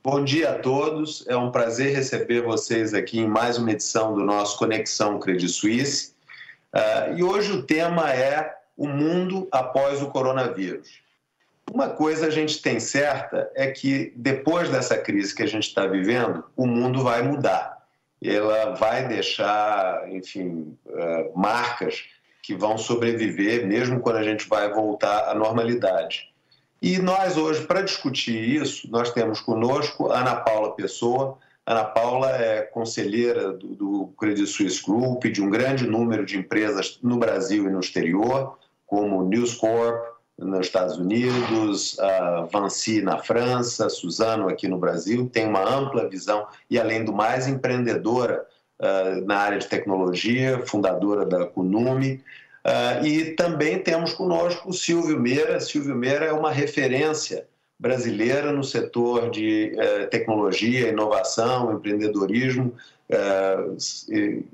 Bom dia a todos, é um prazer receber vocês aqui em mais uma edição do nosso Conexão Credit Suisse. E hoje o tema é o mundo após o coronavírus. Uma coisa a gente tem certa é que depois dessa crise que a gente está vivendo, o mundo vai mudar. Ela vai deixar, enfim, marcas que vão sobreviver mesmo quando a gente vai voltar à normalidade. E nós hoje, para discutir isso, nós temos conosco a Ana Paula Pessoa. Ana Paula é conselheira do Credit Suisse Group, de um grande número de empresas no Brasil e no exterior, como News Corp nos Estados Unidos, a Vinci na França, Suzano aqui no Brasil. Tem uma ampla visão e, além do mais, empreendedora na área de tecnologia, fundadora da Kunumi. E também temos conosco o Silvio Meira. Silvio Meira é uma referência brasileira no setor de tecnologia, inovação, empreendedorismo,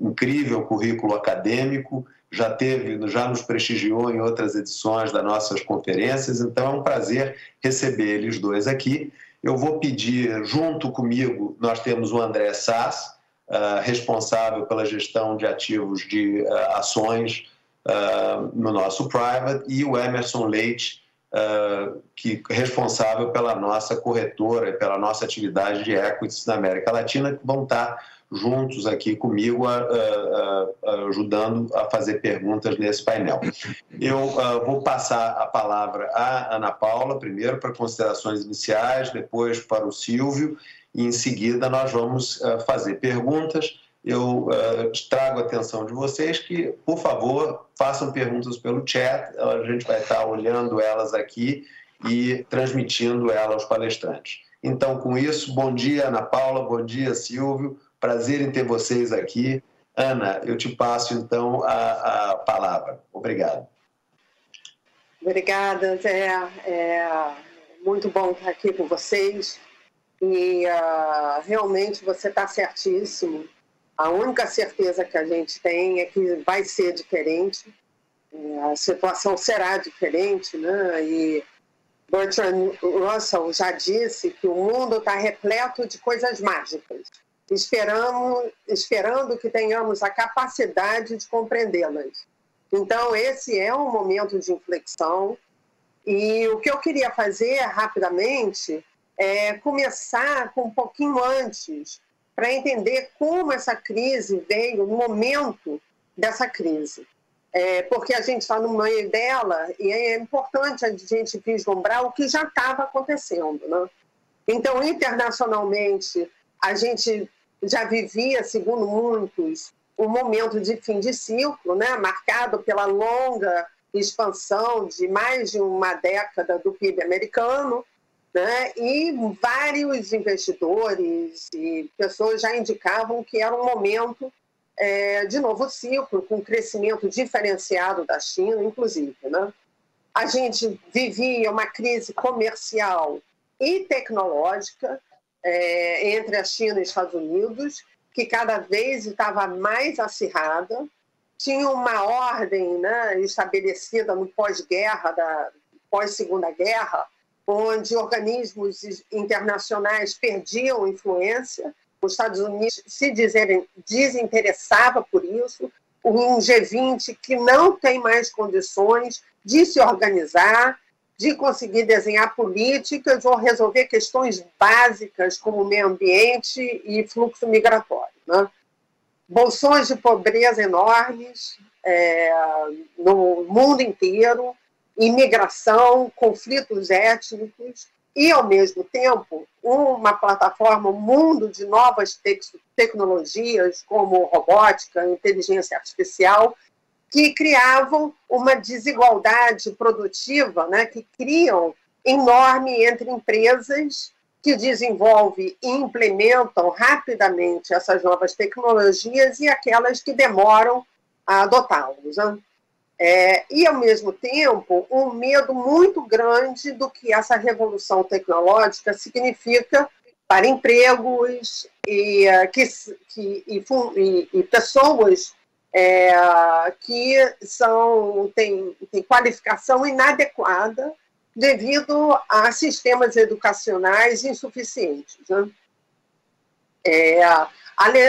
incrível currículo acadêmico, já nos prestigiou em outras edições das nossas conferências, então é um prazer receber eles dois aqui. Eu vou pedir, junto comigo, nós temos o André Sass, responsável pela gestão de ativos de ações no nosso private, e o Emerson Leite, que é responsável pela nossa corretora, pela nossa atividade de equities na América Latina, que vão estar juntos aqui comigo, ajudando a fazer perguntas nesse painel. Eu vou passar a palavra à Ana Paula, primeiro para considerações iniciais, depois para o Silvio, e em seguida nós vamos fazer perguntas. Eu trago a atenção de vocês que, por favor, façam perguntas pelo chat, a gente vai estar olhando elas aqui e transmitindo elas aos palestrantes. Então, com isso, bom dia, Ana Paula, bom dia, Silvio, prazer em ter vocês aqui. Ana, eu te passo, então, a palavra. Obrigado. Obrigada, Zé. É muito bom estar aqui com vocês e realmente você está certíssimo. A única certeza que a gente tem é que vai ser diferente, a situação será diferente, né? E Bertrand Russell já disse que o mundo está repleto de coisas mágicas, esperando que tenhamos a capacidade de compreendê-las. Então, esse é um momento de inflexão e o que eu queria fazer rapidamente é começar com um pouquinho antes, para entender como essa crise veio no momento dessa crise. Porque a gente está no meio dela e é importante a gente vislumbrar o que já estava acontecendo, né? Então, internacionalmente, a gente já vivia, segundo muitos, um momento de fim de ciclo, né? Marcado pela longa expansão de mais de uma década do PIB americano, né? E vários investidores e pessoas já indicavam que era um momento de novo ciclo, com crescimento diferenciado da China, inclusive, né? A gente vivia uma crise comercial e tecnológica entre a China e os Estados Unidos, que cada vez estava mais acirrada. Tinha uma ordem, né, estabelecida no pós-guerra, pós-segunda guerra, onde organismos internacionais perdiam influência, os Estados Unidos se desinteressava por isso, um G20 que não tem mais condições de se organizar, de conseguir desenhar políticas ou resolver questões básicas como meio ambiente e fluxo migratório, né? Bolsões de pobreza enormes no mundo inteiro, imigração, conflitos étnicos e, ao mesmo tempo, uma plataforma, um mundo de novas tecnologias, como robótica, inteligência artificial, que criavam uma desigualdade produtiva, né, que criam enorme entre empresas que desenvolvem e implementam rapidamente essas novas tecnologias e aquelas que demoram a adotá-las, né? E, ao mesmo tempo, um medo muito grande do que essa revolução tecnológica significa para empregos e pessoas que têm qualificação inadequada devido a sistemas educacionais insuficientes, né?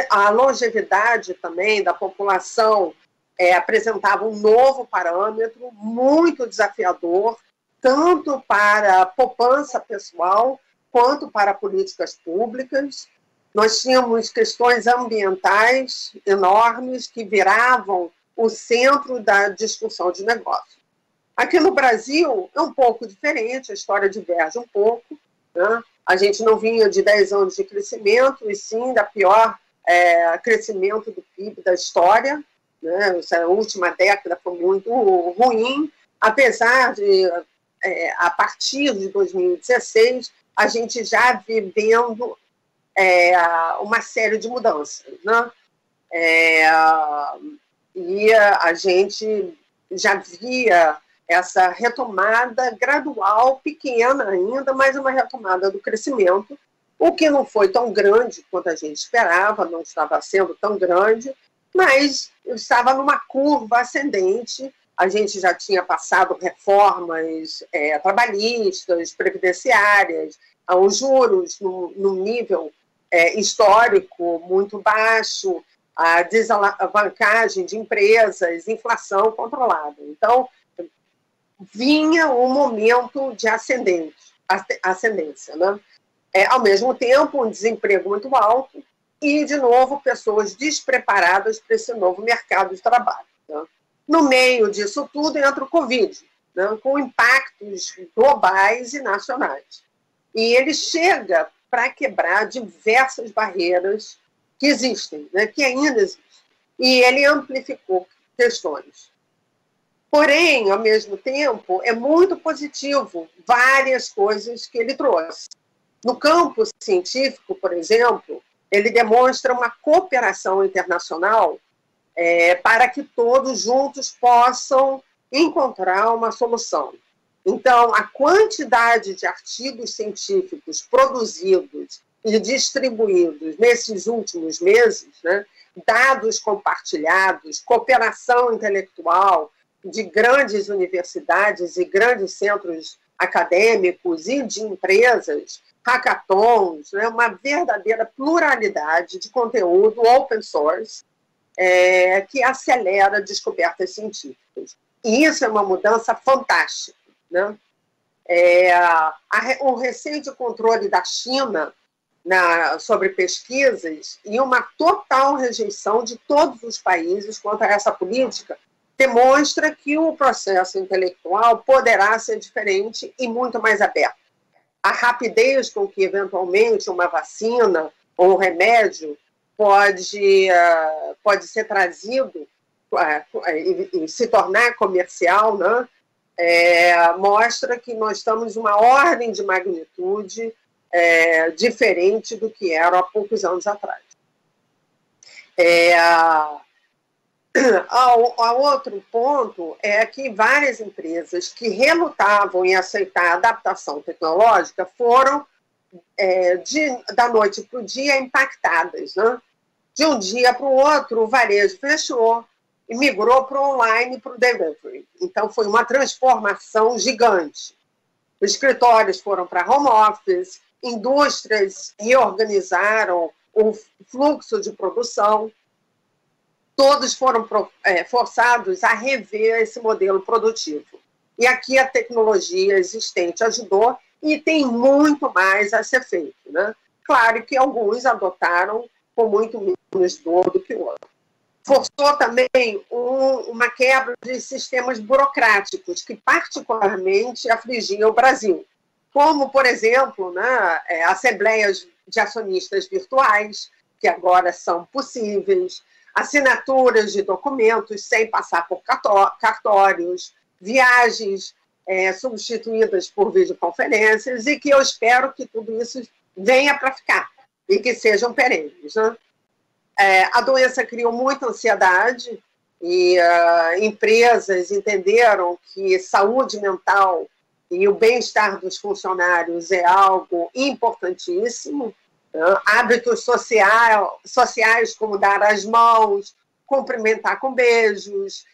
A longevidade também da população apresentava um novo parâmetro muito desafiador, tanto para a poupança pessoal quanto para políticas públicas. Nós tínhamos questões ambientais enormes que viravam o centro da discussão de negócio. Aqui no Brasil é um pouco diferente, a história diverge um pouco, né? A gente não vinha de 10 anos de crescimento, e sim da pior crescimento do PIB da história, né? Essa última década foi muito ruim, apesar de, a partir de 2016, a gente já vivendo uma série de mudanças, né? E a gente já via essa retomada gradual, pequena ainda, mas uma retomada do crescimento, o que não foi tão grande quanto a gente esperava, não estava sendo tão grande, mas estava numa curva ascendente. A gente já tinha passado reformas trabalhistas, previdenciárias, os juros num nível histórico muito baixo, a desalavancagem de empresas, inflação controlada. Então, vinha um momento de ascendência, né? Ao mesmo tempo, um desemprego muito alto e, de novo, pessoas despreparadas para esse novo mercado de trabalho, né? No meio disso tudo entra o Covid, né, com impactos globais e nacionais. E ele chega para quebrar diversas barreiras que existem, né, que ainda existem. E ele amplificou questões. Porém, ao mesmo tempo, é muito positivo várias coisas que ele trouxe. No campo científico, por exemplo, ele demonstra uma cooperação internacional para que todos juntos possam encontrar uma solução. Então, a quantidade de artigos científicos produzidos e distribuídos nesses últimos meses, né, dados compartilhados, cooperação intelectual de grandes universidades e grandes centros acadêmicos e de empresas, hackathons, né, uma verdadeira pluralidade de conteúdo open source, que acelera descobertas científicas. E isso é uma mudança fantástica, né? O recente controle da China sobre pesquisas e uma total rejeição de todos os países quanto a essa política demonstra que o processo intelectual poderá ser diferente e muito mais aberto. A rapidez com que, eventualmente, uma vacina ou um remédio pode ser trazido e se tornar comercial, né? Mostra que nós estamos em uma ordem de magnitude diferente do que era há poucos anos atrás. Outro ponto é que várias empresas que relutavam em aceitar a adaptação tecnológica foram, da noite para o dia, impactadas, né? De um dia para o outro, o varejo fechou e migrou para o online e para o delivery. Então, foi uma transformação gigante. Os escritórios foram para home office, indústrias reorganizaram o fluxo de produção, todos foram forçados a rever esse modelo produtivo. E aqui a tecnologia existente ajudou e tem muito mais a ser feito, né? Claro que alguns adotaram com muito menos dor do que o outro. Forçou também uma quebra de sistemas burocráticos que particularmente afligiam o Brasil, como, por exemplo, né, assembleias de acionistas virtuais, que agora são possíveis, assinaturas de documentos sem passar por cartórios, viagens substituídas por videoconferências, e que eu espero que tudo isso venha para ficar e que sejam perenes, né? A doença criou muita ansiedade e empresas entenderam que saúde mental e o bem-estar dos funcionários é algo importantíssimo. Hábitos sociais, como dar as mãos, cumprimentar com beijos,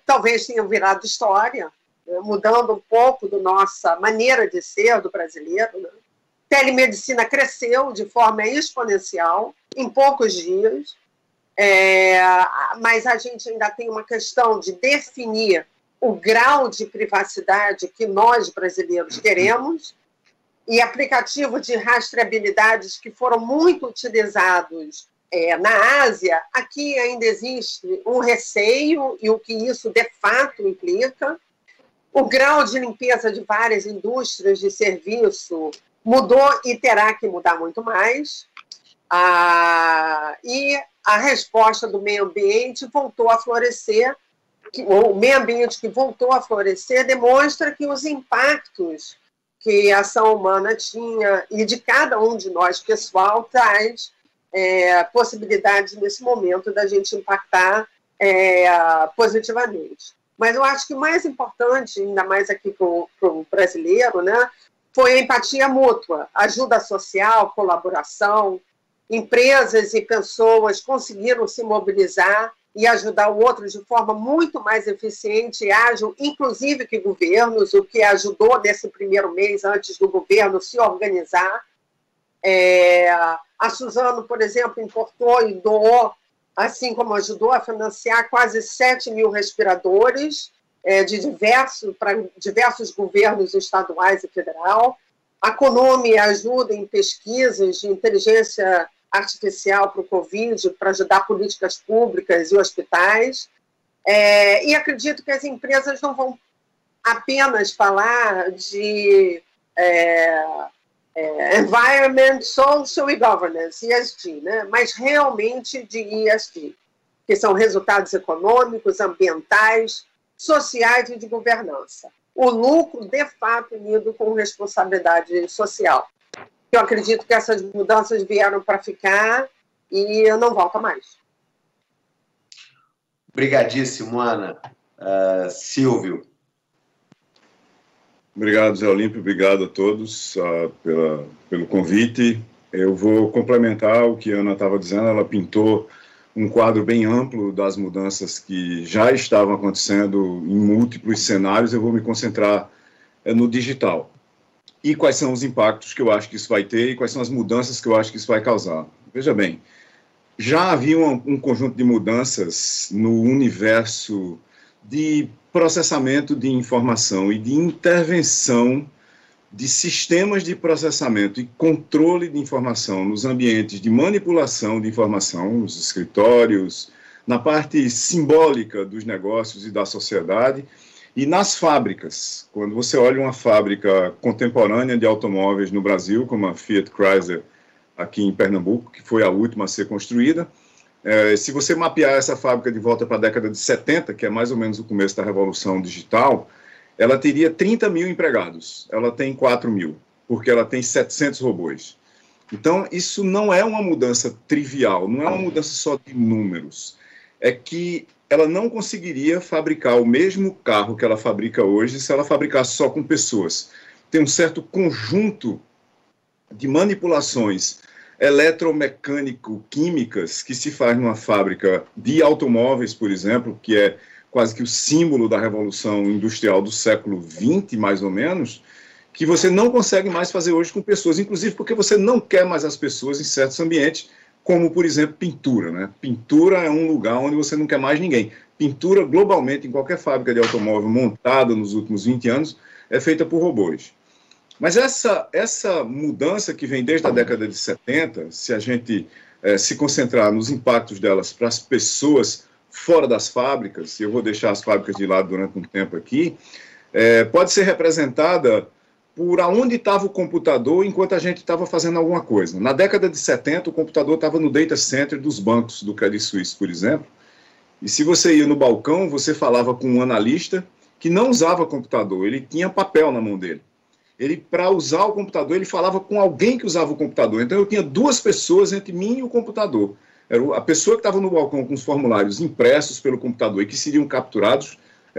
talvez tenham virado história, né, mudando um pouco da nossa maneira de ser do brasileiro, né? Telemedicina cresceu de forma exponencial em poucos dias, mas a gente ainda tem uma questão de definir o grau de privacidade que nós, brasileiros, queremos, e aplicativos de rastreabilidade que foram muito utilizados na Ásia. Aqui ainda existe um receio e o que isso de fato implica. O grau de limpeza de várias indústrias de serviço mudou e terá que mudar muito mais. E a resposta do meio ambiente voltou a florescer. O meio ambiente que voltou a florescer demonstra que os impactos que a ação humana tinha e de cada um de nós, pessoal, traz possibilidades nesse momento da gente impactar positivamente. Mas eu acho que o mais importante, ainda mais aqui para o brasileiro, né, foi a empatia mútua, ajuda social, colaboração. Empresas e pessoas conseguiram se mobilizar e ajudar o outro de forma muito mais eficiente e ágil, inclusive que governos, o que ajudou nesse primeiro mês, antes do governo se organizar. A Suzano, por exemplo, importou e doou, assim como ajudou a financiar quase 7 mil respiradores para diversos governos estaduais e federal. A Conome ajuda em pesquisas de inteligência artificial para o Covid, para ajudar políticas públicas e hospitais. E acredito que as empresas não vão apenas falar de Environment, Social e Governance, ESG, né? Mas realmente de ESG, que são resultados econômicos, ambientais, sociais e de governança. O lucro, de fato, unido com responsabilidade social. Eu acredito que essas mudanças vieram para ficar e não volta mais. Obrigadíssimo, Ana. Silvio. Obrigado, Zé Olímpio. Obrigado a todos pelo convite. Eu vou complementar o que a Ana estava dizendo. Ela pintou um quadro bem amplo das mudanças que já estavam acontecendo em múltiplos cenários. Eu vou me concentrar no digital. E quais são os impactos que eu acho que isso vai ter e quais são as mudanças que eu acho que isso vai causar. Veja bem, já havia um conjunto de mudanças no universo de processamento de informação e de intervenção de sistemas de processamento e controle de informação nos ambientes de manipulação de informação, nos escritórios, na parte simbólica dos negócios e da sociedade, e nas fábricas. Quando você olha uma fábrica contemporânea de automóveis no Brasil, como a Fiat Chrysler aqui em Pernambuco, que foi a última a ser construída, se você mapear essa fábrica de volta para a década de 70, que é mais ou menos o começo da revolução digital, ela teria 30 mil empregados. Ela tem 4 mil, porque ela tem 700 robôs. Então, isso não é uma mudança trivial, não é uma mudança só de números. É que ela não conseguiria fabricar o mesmo carro que ela fabrica hoje se ela fabricasse só com pessoas. Tem um certo conjunto de manipulações eletromecânico-químicas que se faz numa fábrica de automóveis, por exemplo, que é quase que o símbolo da revolução industrial do século XX, mais ou menos, que você não consegue mais fazer hoje com pessoas, inclusive porque você não quer mais as pessoas em certos ambientes, como, por exemplo, pintura, né? Pintura é um lugar onde você não quer mais ninguém. Pintura, globalmente, em qualquer fábrica de automóvel montada nos últimos 20 anos, é feita por robôs. Mas essa mudança que vem desde a década de 70, se a gente se concentrar nos impactos delas para as pessoas fora das fábricas, e eu vou deixar as fábricas de lado durante um tempo aqui, pode ser representada por aonde estava o computador enquanto a gente estava fazendo alguma coisa. Na década de 70, o computador estava no data center dos bancos do Credit Suisse, por exemplo, e se você ia no balcão, você falava com um analista que não usava computador, ele tinha papel na mão dele. Ele, para usar o computador, ele falava com alguém que usava o computador. Então, eu tinha duas pessoas entre mim e o computador. Era a pessoa que estava no balcão com os formulários impressos pelo computador e que seriam capturados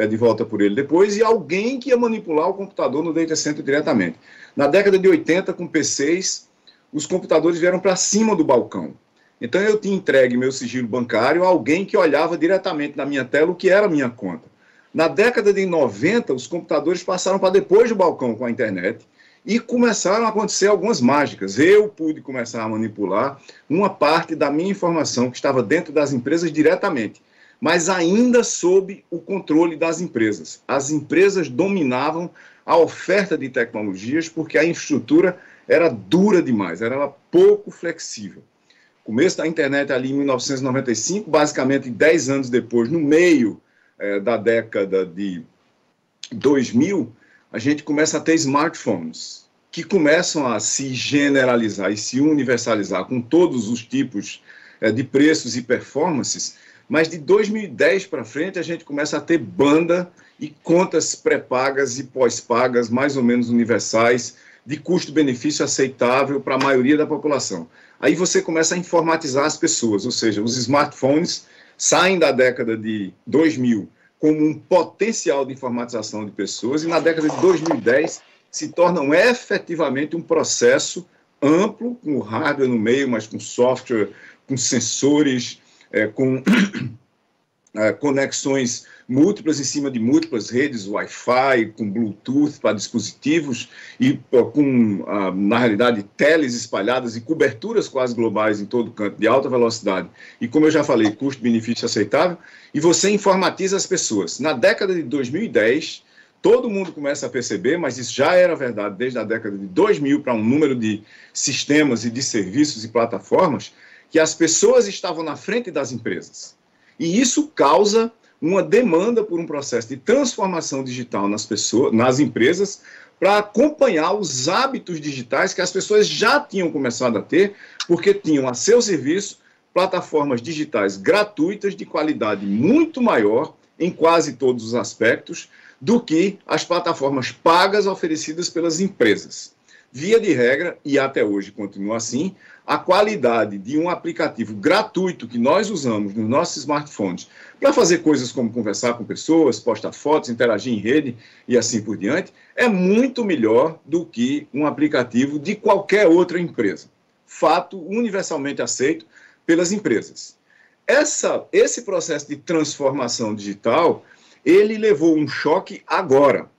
de volta por ele depois, e alguém que ia manipular o computador no data center diretamente. Na década de 80, com PCs, os computadores vieram para cima do balcão. Então, eu tinha entregue meu sigilo bancário a alguém que olhava diretamente na minha tela o que era a minha conta. Na década de 90, os computadores passaram para depois do balcão com a internet e começaram a acontecer algumas mágicas. Eu pude começar a manipular uma parte da minha informação que estava dentro das empresas diretamente, mas ainda sob o controle das empresas. As empresas dominavam a oferta de tecnologias porque a infraestrutura era dura demais, era pouco flexível. Começo da internet ali em 1995, basicamente 10 anos depois, no meio da década de 2000, a gente começa a ter smartphones que começam a se generalizar e se universalizar com todos os tipos de preços e performances, mas de 2010 para frente a gente começa a ter banda e contas pré-pagas e pós-pagas mais ou menos universais, de custo-benefício aceitável para a maioria da população. Aí você começa a informatizar as pessoas, ou seja, os smartphones saem da década de 2000 como um potencial de informatização de pessoas e na década de 2010 se tornam efetivamente um processo amplo, com hardware no meio, mas com software, com sensores, com conexões múltiplas em cima de múltiplas redes, Wi-Fi, com Bluetooth para dispositivos e com, na realidade, teles espalhadas e coberturas quase globais em todo canto, de alta velocidade. E, como eu já falei, custo-benefício aceitável, e você informatiza as pessoas. Na década de 2010, todo mundo começa a perceber, mas isso já era verdade desde a década de 2000 para um número de sistemas e de serviços e plataformas, que as pessoas estavam na frente das empresas. E isso causa uma demanda por um processo de transformação digital nas empresas para acompanhar os hábitos digitais que as pessoas já tinham começado a ter, porque tinham a seu serviço plataformas digitais gratuitas de qualidade muito maior em quase todos os aspectos do que as plataformas pagas oferecidas pelas empresas. Via de regra, e até hoje continua assim, a qualidade de um aplicativo gratuito que nós usamos nos nossos smartphones para fazer coisas como conversar com pessoas, postar fotos, interagir em rede e assim por diante, é muito melhor do que um aplicativo de qualquer outra empresa. Fato universalmente aceito pelas empresas. Esse processo de transformação digital, ele levou um choque agora,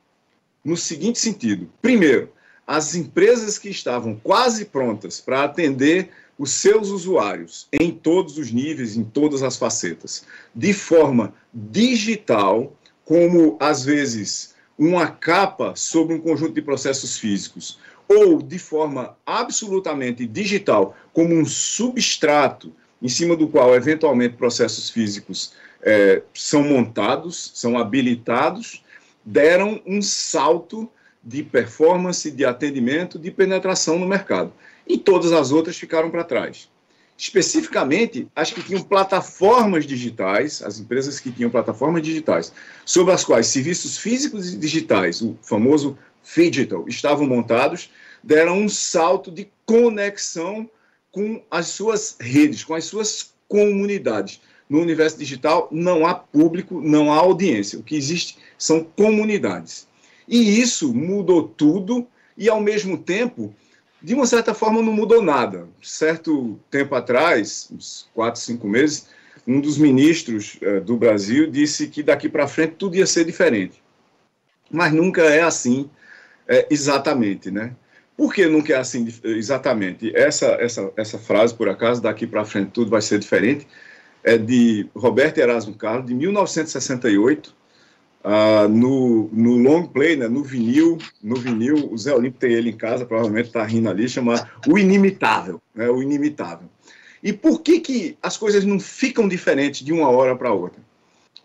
no seguinte sentido. Primeiro, as empresas que estavam quase prontas para atender os seus usuários em todos os níveis, em todas as facetas, de forma digital, como, às vezes, uma capa sobre um conjunto de processos físicos, ou de forma absolutamente digital, como um substrato em cima do qual, eventualmente, processos físicos são montados, são habilitados, deram um salto de performance, de atendimento, de penetração no mercado. E todas as outras ficaram para trás. Especificamente, as que tinham plataformas digitais, as empresas que tinham plataformas digitais, sobre as quais serviços físicos e digitais, o famoso phygital, estavam montados, deram um salto de conexão com as suas redes, com as suas comunidades. No universo digital não há público, não há audiência. O que existe são comunidades. E isso mudou tudo e, ao mesmo tempo, de uma certa forma, não mudou nada. Certo tempo atrás, uns 4, 5 meses, um dos ministros do Brasil disse que daqui para frente tudo ia ser diferente. Mas nunca é assim exatamente, né? Por que nunca é assim exatamente? Essa frase, por acaso, daqui para frente tudo vai ser diferente, é de Roberto Erasmo Carlos, de 1968, no long play, né, no vinil, o Zé Olímpio tem ele em casa, provavelmente está rindo ali, chama O Inimitável, né, O Inimitável. E por que as coisas não ficam diferentes de uma hora para outra?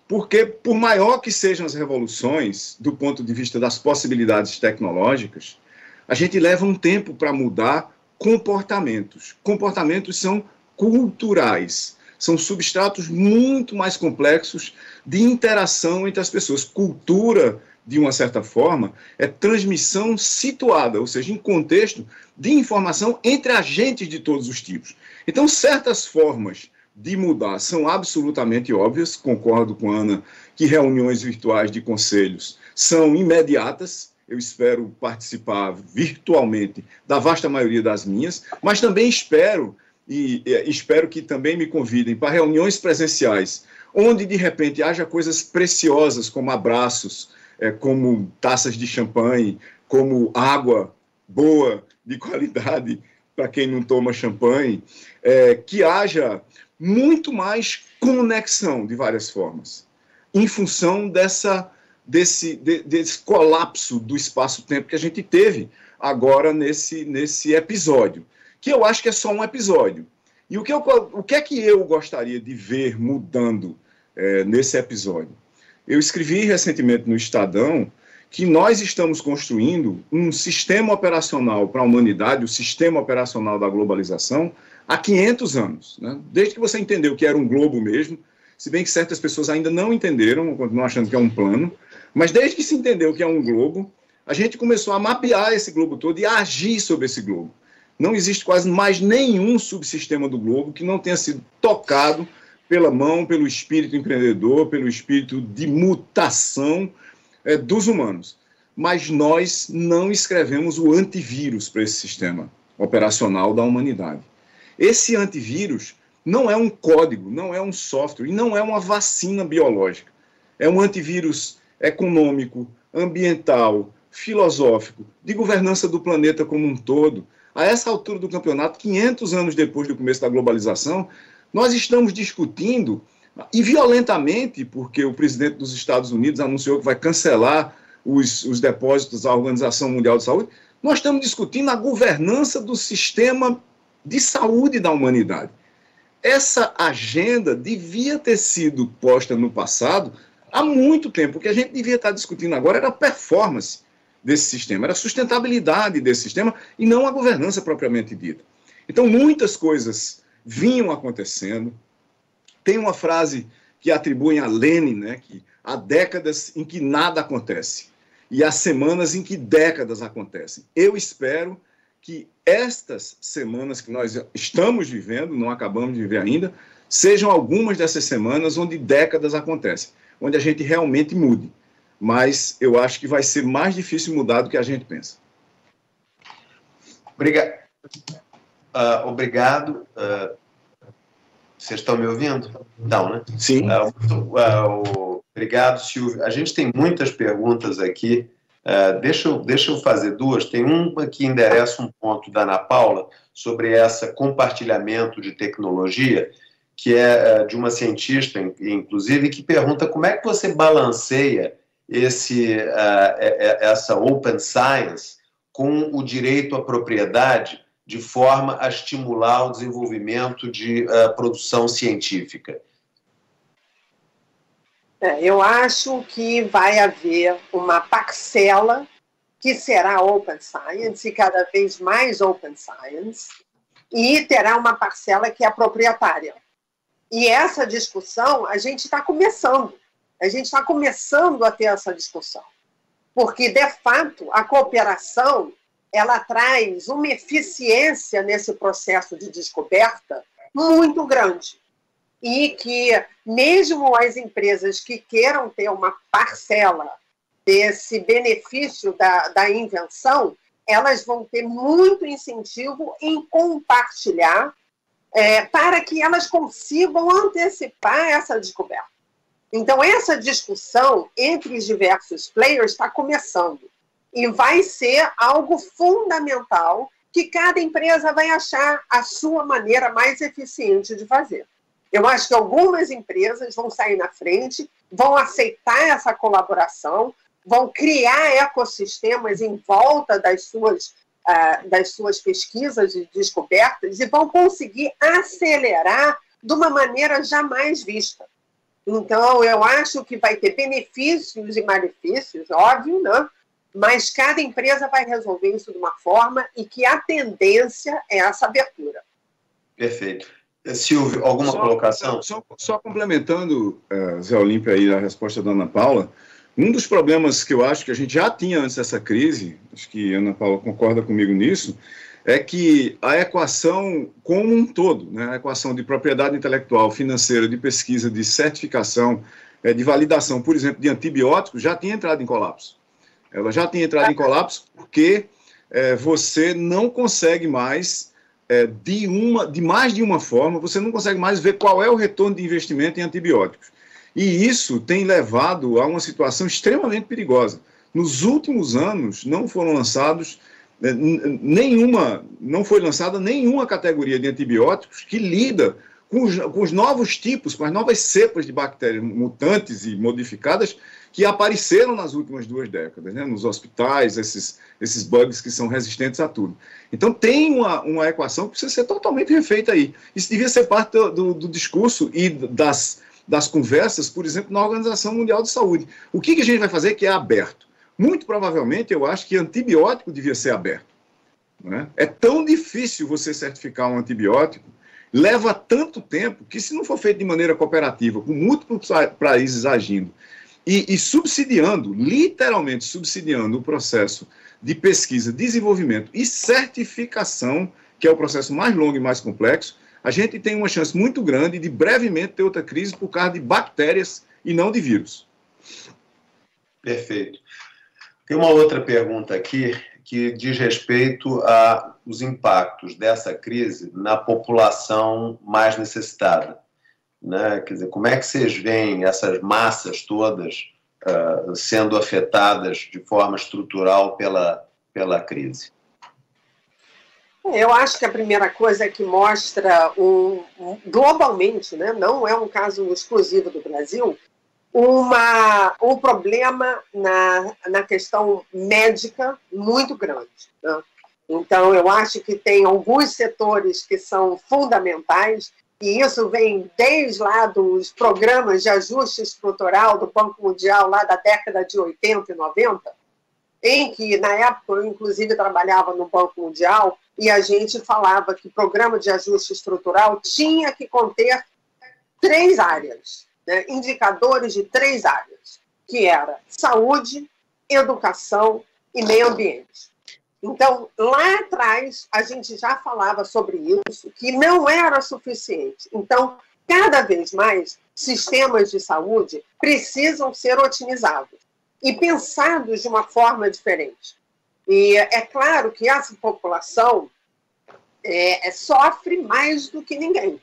Porque, por maior que sejam as revoluções, do ponto de vista das possibilidades tecnológicas, a gente leva um tempo para mudar comportamentos. Comportamentos são culturais, são substratos muito mais complexos de interação entre as pessoas. Cultura, de uma certa forma, é transmissão situada, ou seja, em contexto de informação entre agentes de todos os tipos. Então, certas formas de mudar são absolutamente óbvias, concordo com a Ana, que reuniões virtuais de conselhos são imediatas, eu espero participar virtualmente da vasta maioria das minhas, mas também espero que também me convidem para reuniões presenciais, onde, de repente, haja coisas preciosas, como abraços, como taças de champanhe, como água boa, de qualidade, para quem não toma champanhe, que haja muito mais conexão, de várias formas, em função desse colapso do espaço-tempo que a gente teve agora nesse episódio, que eu acho que é só um episódio. E o que é que eu gostaria de ver mudando nesse episódio? Eu escrevi recentemente no Estadão que nós estamos construindo um sistema operacional para a humanidade, o sistema operacional da globalização, há 500 anos, né? Desde que você entendeu que era um globo mesmo, se bem que certas pessoas ainda não entenderam, continuam achando que é um plano, mas desde que se entendeu que é um globo, a gente começou a mapear esse globo todo e a agir sobre esse globo. Não existe quase mais nenhum subsistema do globo que não tenha sido tocado pela mão, pelo espírito empreendedor, pelo espírito de mutação dos humanos. Mas nós não escrevemos o antivírus para esse sistema operacional da humanidade. Esse antivírus não é um código, não é um software e não é uma vacina biológica. É um antivírus econômico, ambiental, filosófico, de governança do planeta como um todo. A essa altura do campeonato, 500 anos depois do começo da globalização, nós estamos discutindo, e violentamente, porque o presidente dos Estados Unidos anunciou que vai cancelar os depósitos da Organização Mundial de Saúde, nós estamos discutindo a governança do sistema de saúde da humanidade. Essa agenda devia ter sido posta no passado há muito tempo. O que a gente devia estar discutindo agora era a performance desse sistema, era a sustentabilidade desse sistema e não a governança propriamente dita. Então, muitas coisas vinham acontecendo. Tem uma frase que atribuem a Lenin, né, que há décadas em que nada acontece e há semanas em que décadas acontecem. Eu espero que estas semanas que nós estamos vivendo, não acabamos de viver ainda, sejam algumas dessas semanas onde décadas acontecem, onde a gente realmente mude. Mas eu acho que vai ser mais difícil mudar do que a gente pensa. Obrigado. Vocês estão me ouvindo? Não, né? Sim. Obrigado, Silvio. A gente tem muitas perguntas aqui. Deixa eu fazer duas. Tem uma que endereça um ponto da Ana Paula sobre esse compartilhamento de tecnologia, que é de uma cientista, inclusive, que pergunta como é que você balanceia essa open science com o direito à propriedade de forma a estimular o desenvolvimento de produção científica. Eu acho que vai haver uma parcela que será open science, e cada vez mais open science, e terá uma parcela que é proprietária. E essa discussão a gente está começando. A gente está começando a ter essa discussão. Porque, de fato, a cooperação ela traz uma eficiência nesse processo de descoberta muito grande. E que, mesmo as empresas que queiram ter uma parcela desse benefício da invenção, elas vão ter muito incentivo em compartilhar para que elas consigam antecipar essa descoberta. Então, essa discussão entre os diversos players está começando. E vai ser algo fundamental que cada empresa vai achar a sua maneira mais eficiente de fazer. Eu acho que algumas empresas vão sair na frente, vão aceitar essa colaboração, vão criar ecossistemas em volta das suas pesquisas e descobertas e vão conseguir acelerar de uma maneira jamais vista. Então, eu acho que vai ter benefícios e malefícios, óbvio, né? Mas cada empresa vai resolver isso de uma forma e que a tendência é essa abertura. Perfeito. Silvio, alguma colocação? Só complementando, Zé Olímpio, aí a resposta da Ana Paula, um dos problemas que eu acho que a gente já tinha antes dessa crise, acho que a Ana Paula concorda comigo nisso, é que a equação como um todo, né, a equação de propriedade intelectual, financeira, de pesquisa, de certificação, de validação, por exemplo, de antibióticos, já tinha entrado em colapso. Ela já tinha entrado em colapso porque você não consegue mais, de mais de uma forma, você não consegue mais ver qual é o retorno de investimento em antibióticos. E isso tem levado a uma situação extremamente perigosa. Nos últimos anos, não foram lançados não foi lançada nenhuma categoria de antibióticos que lida com os novos tipos, com as novas cepas de bactérias mutantes e modificadas que apareceram nas últimas 2 décadas, né? Nos hospitais, esses bugs que são resistentes a tudo. Então, tem uma equação que precisa ser totalmente refeita aí. Isso devia ser parte do discurso e das conversas, por exemplo, na Organização Mundial de Saúde. O que a gente vai fazer que é aberto? Muito provavelmente, eu acho que antibiótico devia ser aberto, né? É tão difícil você certificar um antibiótico, leva tanto tempo, que se não for feito de maneira cooperativa, com múltiplos países agindo, e subsidiando, literalmente subsidiando o processo de pesquisa, desenvolvimento e certificação, que é o processo mais longo e mais complexo, a gente tem uma chance muito grande de brevemente ter outra crise por causa de bactérias e não de vírus. Perfeito. Tem uma outra pergunta aqui que diz respeito aos impactos dessa crise na população mais necessitada, né? Quer dizer, como é que vocês veem essas massas todas sendo afetadas de forma estrutural pela crise? Eu acho que a primeira coisa é que mostra globalmente, né? Não é um caso exclusivo do Brasil, um problema na questão médica muito grande, né? Então, eu acho que tem alguns setores que são fundamentais, e isso vem desde lá dos programas de ajuste estrutural do Banco Mundial, lá da década de 80 e 90, em que, na época, eu, inclusive, trabalhava no Banco Mundial, e a gente falava que o programa de ajuste estrutural tinha que conter 3 áreas, né, indicadores de 3 áreas, que era saúde, educação e meio ambiente. Então, lá atrás, a gente já falava sobre isso, que não era suficiente. Então, cada vez mais, sistemas de saúde precisam ser otimizados e pensados de uma forma diferente. E é claro que essa população sofre mais do que ninguém.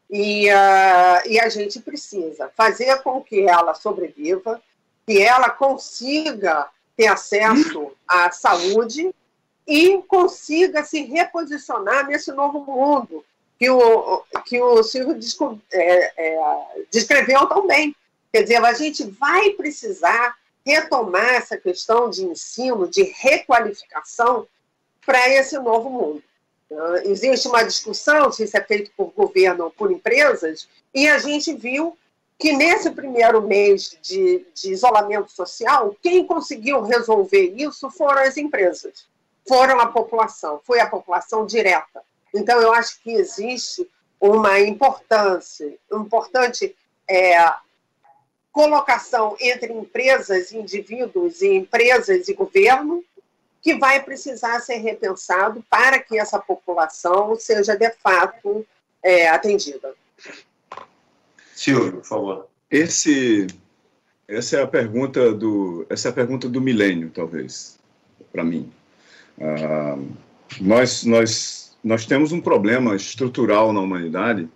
E a gente precisa fazer com que ela sobreviva, que ela consiga ter acesso à saúde e consiga se reposicionar nesse novo mundo que o Silvio descreveu tão bem. Quer dizer, a gente vai precisar retomar essa questão de ensino, de requalificação para esse novo mundo. Existe uma discussão se isso é feito por governo ou por empresas, e a gente viu que nesse primeiro mês de isolamento social, quem conseguiu resolver isso foram as empresas, foram a população, foi a população direta. Então, eu acho que existe uma importante colocação entre empresas, indivíduos e empresas e governo, que vai precisar ser repensado para que essa população seja, de fato, atendida. Silvio, por favor. Essa é a pergunta do milênio, talvez, para mim. Nós temos um problema estrutural na humanidade,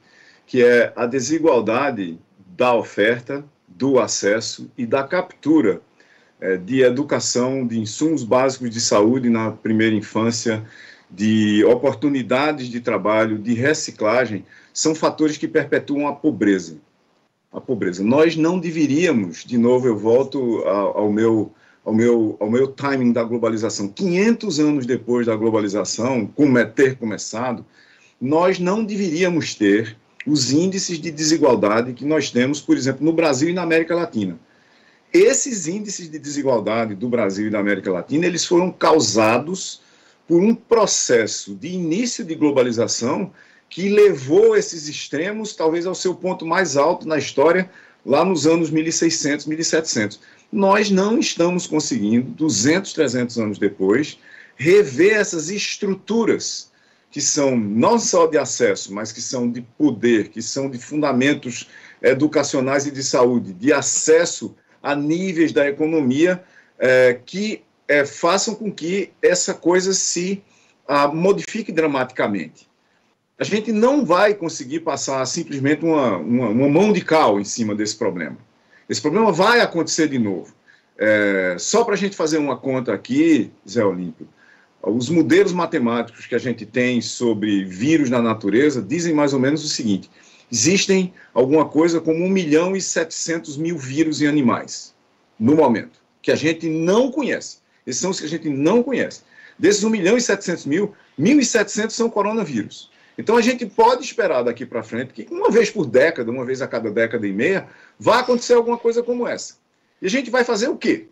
que é a desigualdade da oferta, do acesso e da captura de educação, de insumos básicos de saúde na primeira infância, de oportunidades de trabalho, de reciclagem, são fatores que perpetuam a pobreza. A pobreza. Nós não deveríamos, de novo, eu volto ao meu timing da globalização, 500 anos depois da globalização, ter começado, nós não deveríamos ter os índices de desigualdade que nós temos, por exemplo, no Brasil e na América Latina. Esses índices de desigualdade do Brasil e da América Latina, eles foram causados por um processo de início de globalização que levou esses extremos, talvez, ao seu ponto mais alto na história, lá nos anos 1600, 1700. Nós não estamos conseguindo, 200, 300 anos depois, rever essas estruturas que são não só de acesso, mas que são de poder, que são de fundamentos educacionais e de saúde, de acesso a níveis da economia que façam com que essa coisa se modifique dramaticamente. a gente não vai conseguir passar simplesmente uma mão de cal em cima desse problema. Esse problema vai acontecer de novo. Só para a gente fazer uma conta aqui, Zé Olímpio, os modelos matemáticos que a gente tem sobre vírus na natureza dizem mais ou menos o seguinte: existem alguma coisa como 1.700.000 vírus em animais, no momento, que a gente não conhece. Esses são os que a gente não conhece. Desses 1.700.000, 1.700 são coronavírus. Então, a gente pode esperar daqui para frente que, uma vez por década, uma vez a cada década e meia, vai acontecer alguma coisa como essa. E a gente vai fazer o quê?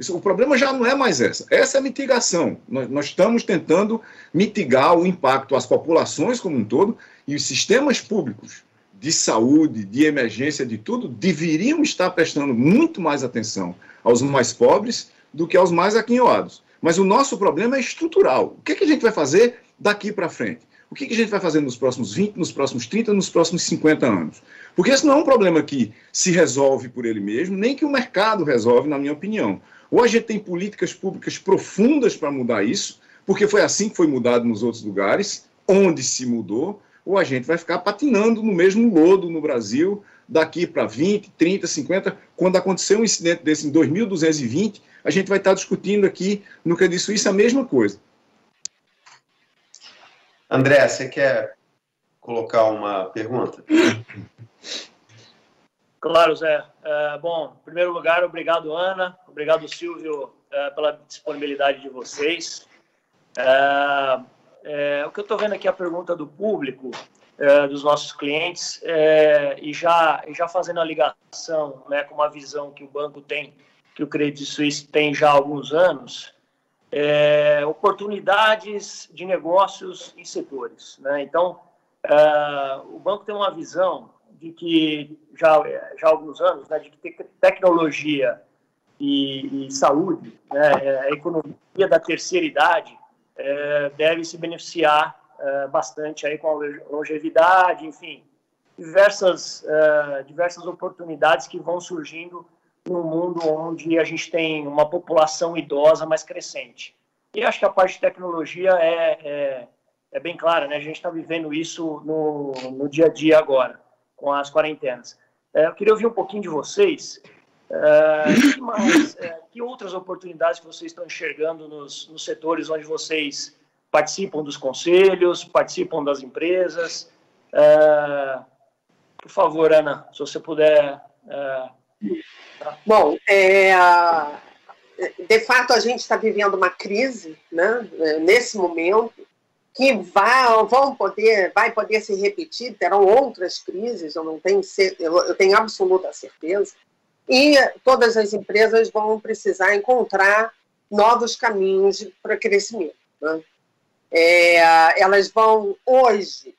O problema já não é mais essa. Essa é a mitigação. Nós estamos tentando mitigar o impacto às populações como um todo, e os sistemas públicos de saúde, de emergência, de tudo, deveriam estar prestando muito mais atenção aos mais pobres do que aos mais aquinhoados. Mas o nosso problema é estrutural. O que a gente vai fazer daqui para frente? O que a gente vai fazer nos próximos 20, nos próximos 30, nos próximos 50 anos? Porque esse não é um problema que se resolve por ele mesmo, nem que o mercado resolve, na minha opinião. Ou a gente tem políticas públicas profundas para mudar isso, porque foi assim que foi mudado nos outros lugares, onde se mudou, ou a gente vai ficar patinando no mesmo lodo no Brasil, daqui para 20, 30, 50, quando acontecer um incidente desse em 2220, a gente vai estar discutindo aqui no Credit Suisse a mesma coisa. André, você quer colocar uma pergunta? Claro, Zé. Bom, em primeiro lugar, obrigado, Ana. Obrigado, Silvio, pela disponibilidade de vocês. O que eu estou vendo aqui é a pergunta do público, dos nossos clientes, e já fazendo a ligação, né, com uma visão que o banco tem, que o Credit Suisse tem já há alguns anos, oportunidades de negócios em setores, né? Então, o banco tem uma visão de que, já há alguns anos, né, de que tecnologia e saúde, né, a economia da terceira idade, deve se beneficiar bastante aí com a longevidade, enfim, diversas oportunidades que vão surgindo num mundo onde a gente tem uma população idosa mais crescente. E acho que a parte de tecnologia é bem clara, né? A gente está vivendo isso no dia a dia agora, com as quarentenas. Eu queria ouvir um pouquinho de vocês. Que outras oportunidades que vocês estão enxergando nos setores onde vocês participam dos conselhos, participam das empresas? Por favor, Ana, se você puder... Bom, de fato, a gente está vivendo uma crise, né, nesse momento, que vai poder se repetir, terão outras crises, eu tenho absoluta certeza, e todas as empresas vão precisar encontrar novos caminhos para crescimento, né? Elas vão, hoje,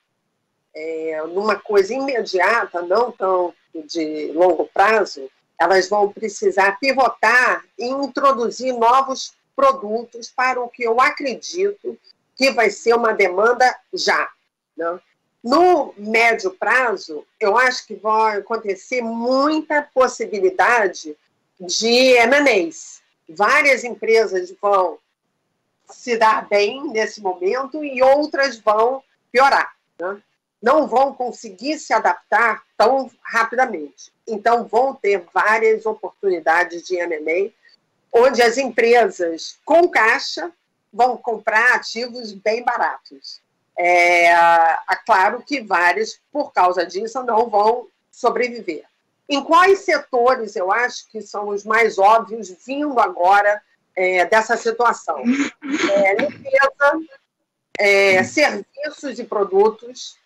numa coisa imediata, não tão de longo prazo, elas vão precisar pivotar e introduzir novos produtos para o que eu acredito que vai ser uma demanda já, né? No médio prazo, eu acho que vai acontecer muita possibilidade de M&As. Várias empresas vão se dar bem nesse momento e outras vão piorar, né? Não vão conseguir se adaptar tão rapidamente. Então, vão ter várias oportunidades de M&A, onde as empresas com caixa vão comprar ativos bem baratos. Claro que várias, por causa disso, não vão sobreviver. Em quais setores eu acho que são os mais óbvios vindo agora dessa situação? Limpeza, serviços e produtos,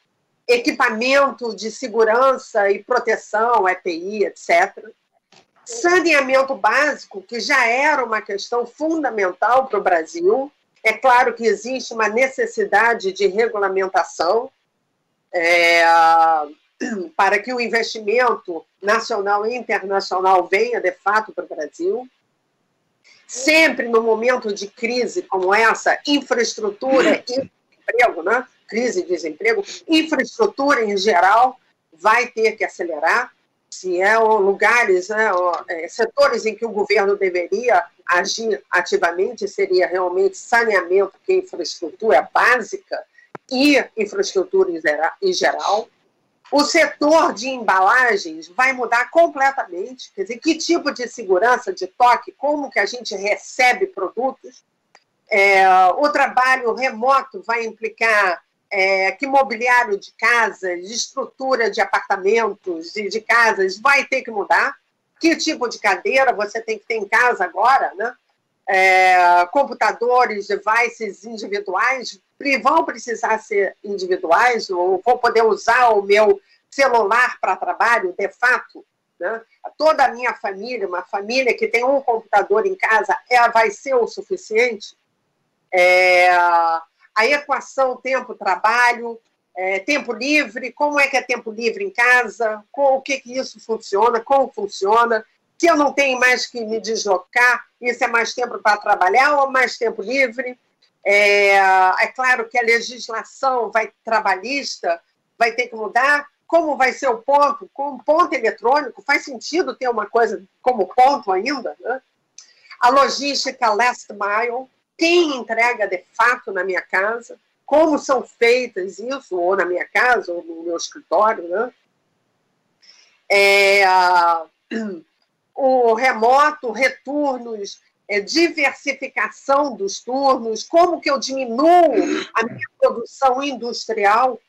equipamento de segurança e proteção, EPI, etc. Saneamento básico, que já era uma questão fundamental para o Brasil. É claro que existe uma necessidade de regulamentação para que o investimento nacional e internacional venha, de fato, para o Brasil. Sempre no momento de crise como essa, infraestrutura e desemprego, né? Crise e desemprego, infraestrutura em geral vai ter que acelerar. Se lugares, né, setores em que o governo deveria agir ativamente, seria realmente saneamento, que é infraestrutura básica, e infraestrutura em geral. O setor de embalagens vai mudar completamente, quer dizer, que tipo de segurança, de toque, como que a gente recebe produtos. O trabalho remoto vai implicar que mobiliário de casas, estrutura de apartamentos e de casas vai ter que mudar. Que tipo de cadeira você tem que ter em casa agora, né? Computadores, devices individuais vão precisar ser individuais, ou vou poder usar o meu celular para trabalho, de fato, né? Toda a minha família, uma família que tem um computador em casa, vai ser o suficiente. A equação tempo-trabalho, tempo livre, como é que é tempo livre em casa, o que isso funciona, como funciona. Se eu não tenho mais que me deslocar, isso é mais tempo para trabalhar ou mais tempo livre? É claro que a legislação trabalhista vai ter que mudar. Como vai ser o ponto? Com ponto eletrônico, faz sentido ter uma coisa como ponto ainda, né? A logística last mile, quem entrega de fato na minha casa, como são feitas isso, ou na minha casa, ou no meu escritório, né? O remoto, retornos, diversificação dos turnos, como que eu diminuo a minha produção industrial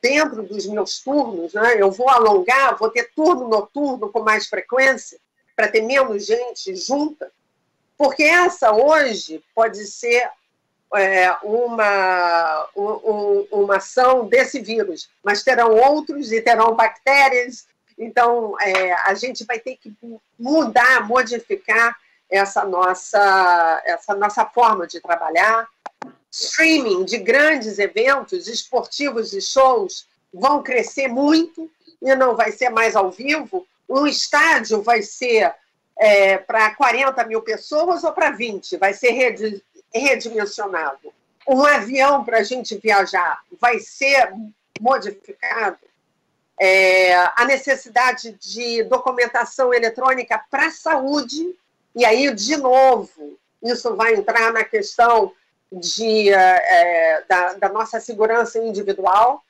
dentro dos meus turnos, né? Eu vou alongar, vou ter turno noturno com mais frequência, para ter menos gente junta, porque essa hoje pode ser uma ação desse vírus, mas terão outros e terão bactérias. Então, a gente vai ter que mudar, modificar essa nossa forma de trabalhar. Streaming de grandes eventos esportivos e shows vão crescer muito e não vai ser mais ao vivo. Um estádio vai ser para 40 mil pessoas ou para 20, vai ser redimensionado. Um avião para a gente viajar vai ser modificado. A necessidade de documentação eletrônica para a saúde, e aí, de novo, isso vai entrar na questão da nossa segurança individual.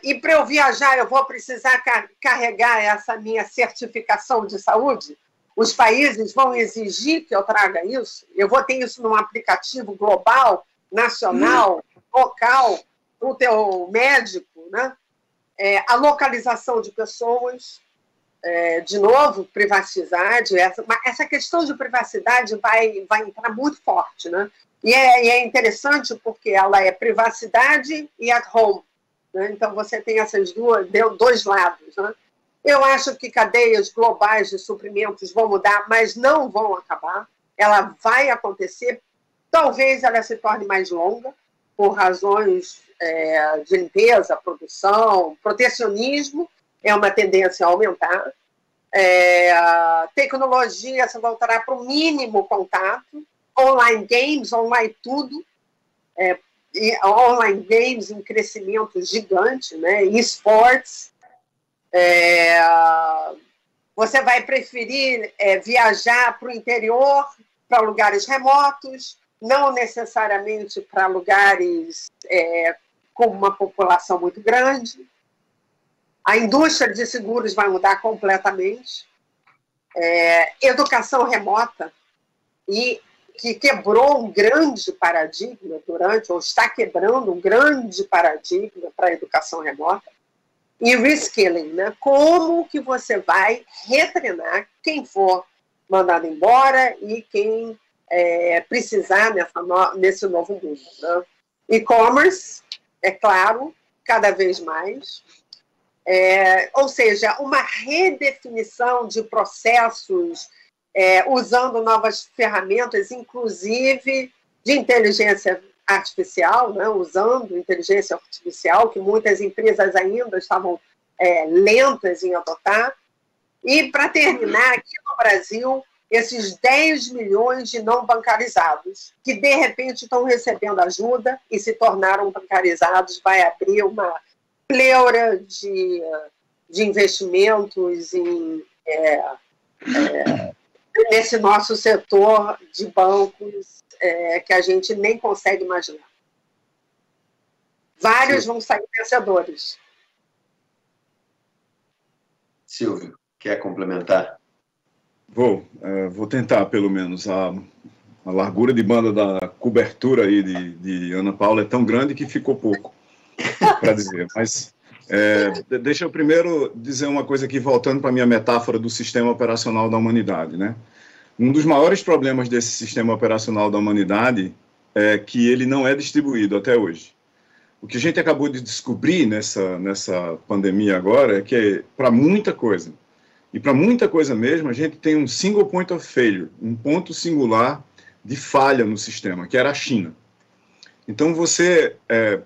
E para eu viajar, eu vou precisar carregar essa minha certificação de saúde? Os países vão exigir que eu traga isso? Eu vou ter isso num aplicativo global, nacional, local, para o teu médico, né? A localização de pessoas, de novo, privacidade. Essa questão de privacidade vai entrar muito forte, né? E é interessante porque ela é privacidade e at home, né? Então, você tem esses dois lados, né? Eu acho que cadeias globais de suprimentos vão mudar, mas não vão acabar. Ela vai acontecer. Talvez ela se torne mais longa, por razões de limpeza, produção, protecionismo, é uma tendência a aumentar. Tecnologia se voltará para o mínimo contato. Online games, online tudo. Online games em crescimento gigante, né? Esportes. Você vai preferir viajar para o interior, para lugares remotos, não necessariamente para lugares com uma população muito grande. A indústria de seguros vai mudar completamente. Educação remota, e que quebrou um grande paradigma ou está quebrando um grande paradigma para a educação remota. E reskilling, né? Como que você vai retreinar quem for mandado embora e quem precisar nesse novo mundo, né? E-commerce, é claro, cada vez mais. Ou seja, uma redefinição de processos, usando novas ferramentas, inclusive de inteligência artificial, né? Usando inteligência artificial, que muitas empresas ainda estavam lentas em adotar. E, para terminar, aqui no Brasil, esses 10 milhões de não bancarizados, que, de repente, estão recebendo ajuda e se tornaram bancarizados, vai abrir uma pleura de investimentos nesse nosso setor de bancos que a gente nem consegue imaginar. Vários vão sair vencedores. Silvio, quer complementar? Vou tentar, pelo menos. A largura de banda da cobertura aí de Ana Paula é tão grande que ficou pouco para dizer. Mas deixa eu primeiro dizer uma coisa aqui, voltando para a minha metáfora do sistema operacional da humanidade, né? Um dos maiores problemas desse sistema operacional da humanidade é que ele não é distribuído até hoje. O que a gente acabou de descobrir nessa pandemia agora é que, para muita coisa, e para muita coisa mesmo, a gente tem um single point of failure, um ponto singular de falha no sistema, que era a China. Então, você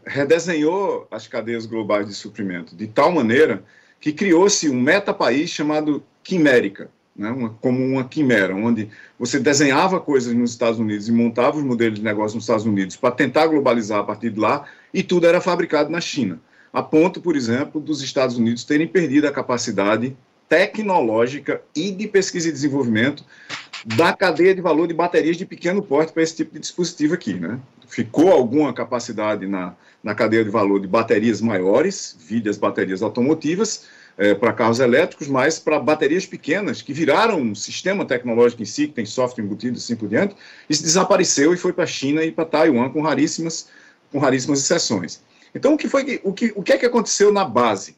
redesenhou as cadeias globais de suprimento de tal maneira que criou-se um meta-país chamado Quimérica, né, como uma quimera, onde você desenhava coisas nos Estados Unidos e montava os modelos de negócio nos Estados Unidos para tentar globalizar a partir de lá, e tudo era fabricado na China. A ponto, por exemplo, dos Estados Unidos terem perdido a capacidade tecnológica e de pesquisa e desenvolvimento da cadeia de valor de baterias de pequeno porte para esse tipo de dispositivo aqui, né? Ficou alguma capacidade na cadeia de valor de baterias maiores, vide as baterias automotivas, para carros elétricos, mas para baterias pequenas, que viraram um sistema tecnológico em si, que tem software embutido e assim por diante, isso desapareceu e foi para a China e para Taiwan com raríssimas exceções. Então, o que é que aconteceu na base?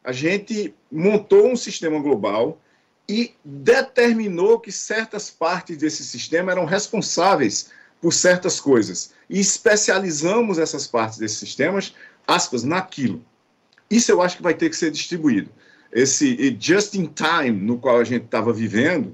A gente montou um sistema global e determinou que certas partes desse sistema eram responsáveis por certas coisas. E especializamos essas partes desses sistemas, aspas, naquilo. Isso eu acho que vai ter que ser distribuído. Esse just in time no qual a gente estava vivendo,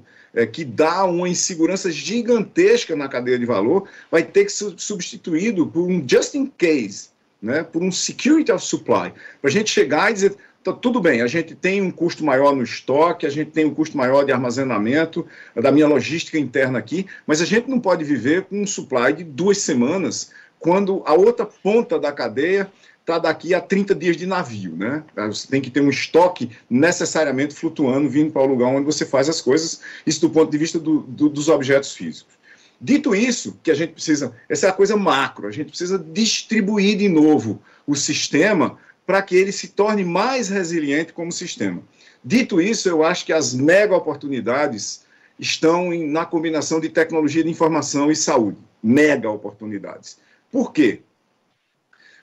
que dá uma insegurança gigantesca na cadeia de valor, vai ter que ser substituído por um just in case, né, por um security of supply, para a gente chegar e dizer, tá, tudo bem, a gente tem um custo maior no estoque, a gente tem um custo maior de armazenamento, da minha logística interna aqui, mas a gente não pode viver com um supply de 2 semanas, quando a outra ponta da cadeia está daqui a 30 dias de navio, né? Você tem que ter um estoque necessariamente flutuando, vindo para o lugar onde você faz as coisas, isso do ponto de vista dos objetos físicos. Dito isso, que a gente precisa, essa é a coisa macro, a gente precisa distribuir de novo o sistema para que ele se torne mais resiliente como sistema. Dito isso, eu acho que as mega oportunidades estão na combinação de tecnologia de informação e saúde. Mega oportunidades. Por quê?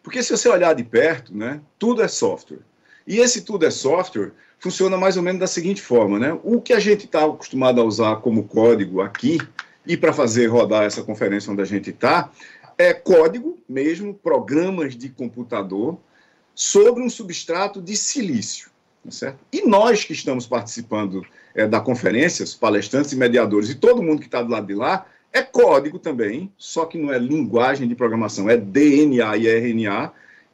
Porque se você olhar de perto, né, tudo é software. E esse tudo é software funciona mais ou menos da seguinte forma, né? O que a gente está acostumado a usar como código aqui, e para fazer rodar essa conferência onde a gente está, é código mesmo, programas de computador, sobre um substrato de silício. Tá certo? E nós que estamos participando da conferência, os palestrantes e mediadores, e todo mundo que está do lado de lá, é código também, só que não é linguagem de programação, é DNA e RNA,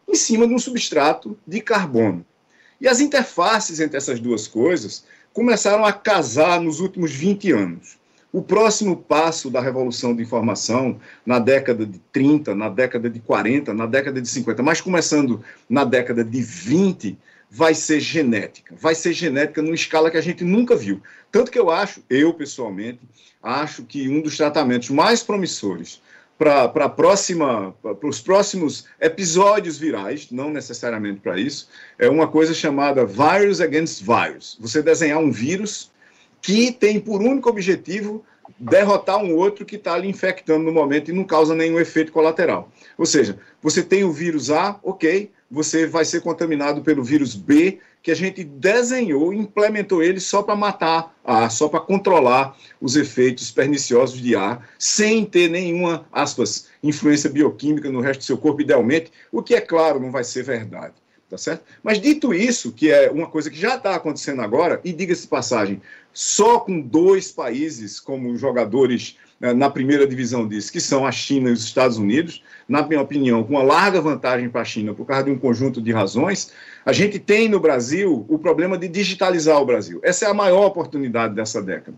em cima de um substrato de carbono. E as interfaces entre essas duas coisas começaram a casar nos últimos 20 anos. O próximo passo da revolução de informação, na década de 30, na década de 40, na década de 50, mas começando na década de 20, vai ser genética. Vai ser genética numa escala que a gente nunca viu. Tanto que eu pessoalmente, acho que um dos tratamentos mais promissores para os próximos episódios virais, não necessariamente para isso, é uma coisa chamada Virus Against Virus. Você desenhar um vírus que tem por único objetivo derrotar um outro que está ali infectando no momento e não causa nenhum efeito colateral. Ou seja, você tem o vírus A, ok, você vai ser contaminado pelo vírus B, que a gente desenhou e implementou ele só para matar A, só para controlar os efeitos perniciosos de A, sem ter nenhuma, aspas, influência bioquímica no resto do seu corpo, idealmente, o que, é claro, não vai ser verdade. Tá certo? Mas dito isso, que é uma coisa que já está acontecendo agora, e diga-se de passagem, só com 2 países como jogadores na primeira divisão disso, que são a China e os Estados Unidos, na minha opinião, com uma larga vantagem para a China por causa de um conjunto de razões, a gente tem no Brasil o problema de digitalizar o Brasil. Essa é a maior oportunidade dessa década.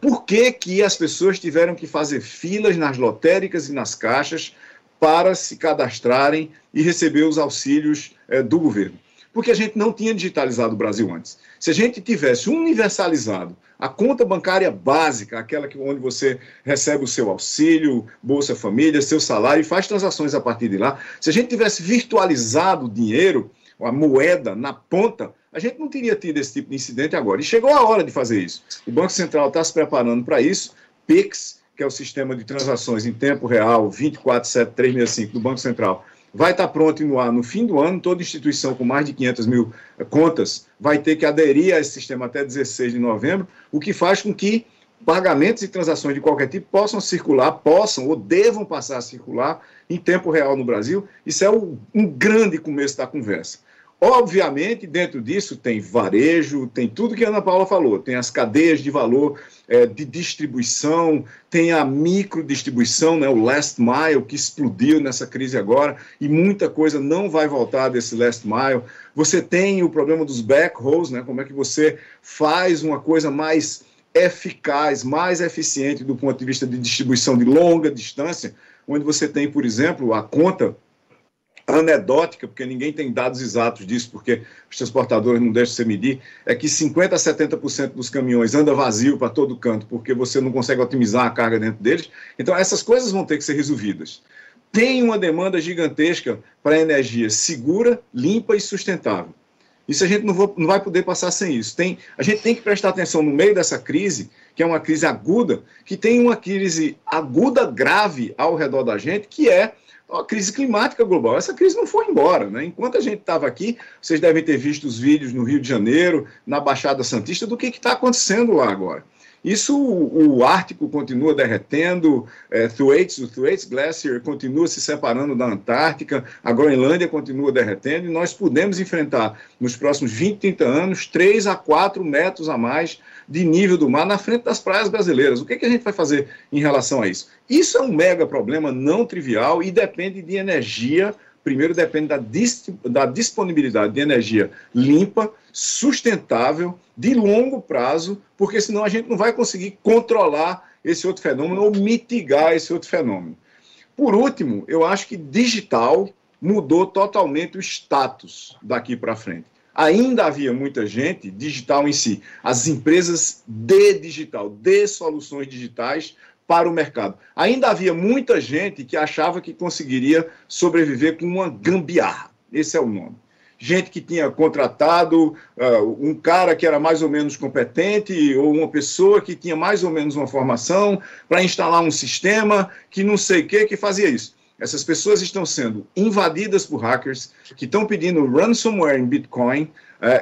Por que as pessoas tiveram que fazer filas nas lotéricas e nas caixas para se cadastrarem e receber os auxílios do governo? porque a gente não tinha digitalizado o Brasil antes. Se a gente tivesse universalizado a conta bancária básica, aquela onde você recebe o seu auxílio, Bolsa Família, seu salário e faz transações a partir de lá, se a gente tivesse virtualizado o dinheiro, a moeda na ponta, a gente não teria tido esse tipo de incidente agora. E chegou a hora de fazer isso. O Banco Central está se preparando para isso. PIX, que é o sistema de transações em tempo real, 24/7/365 do Banco Central, vai estar pronto e no ar no fim do ano. Toda instituição com mais de 500 mil contas vai ter que aderir a esse sistema até 16 de novembro, o que faz com que pagamentos e transações de qualquer tipo possam circular, possam ou devam passar a circular em tempo real no Brasil. Isso é um grande começo da conversa. Obviamente, dentro disso tem varejo, tem tudo que a Ana Paula falou, tem as cadeias de valor de distribuição, tem a microdistribuição, né, o last mile, que explodiu nessa crise agora, e muita coisa não vai voltar desse last mile. Você tem o problema dos backhauls, né, como é que você faz uma coisa mais eficaz, mais eficiente do ponto de vista de distribuição de longa distância, onde você tem, por exemplo, a conta anedótica, porque ninguém tem dados exatos disso, porque os transportadores não deixam você medir, é que 50% a 70% dos caminhões anda vazio para todo canto, porque você não consegue otimizar a carga dentro deles. Então, essas coisas vão ter que ser resolvidas. Tem uma demanda gigantesca para energia segura, limpa e sustentável. Isso a gente não vai poder passar sem isso. A gente tem que prestar atenção no meio dessa crise, que é uma crise aguda, que tem uma crise aguda grave ao redor da gente, que é a crise climática global. Essa crise não foi embora, né? Enquanto a gente estava aqui, vocês devem ter visto os vídeos no Rio de Janeiro, na Baixada Santista, do que está acontecendo lá agora. Isso, o Ártico continua derretendo, o Thwaites Glacier continua se separando da Antártica, a Groenlândia continua derretendo, e nós podemos enfrentar, nos próximos 20, 30 anos, 3 a 4 metros a mais de nível do mar na frente das praias brasileiras. O que a gente vai fazer em relação a isso? Isso é um mega problema não trivial e depende de energia. Primeiro, depende da disponibilidade de energia limpa, sustentável, de longo prazo, porque senão a gente não vai conseguir controlar esse outro fenômeno ou mitigar esse outro fenômeno. Por último, eu acho que digital mudou totalmente o status daqui para frente. Ainda havia muita gente, digital em si, as empresas de digital, de soluções digitais para o mercado. Ainda havia muita gente que achava que conseguiria sobreviver com uma gambiarra. Esse é o nome. Gente que tinha contratado um cara que era mais ou menos competente ou uma pessoa que tinha mais ou menos uma formação para instalar um sistema que não sei o que fazia isso. Essas pessoas estão sendo invadidas por hackers que estão pedindo ransomware em Bitcoin,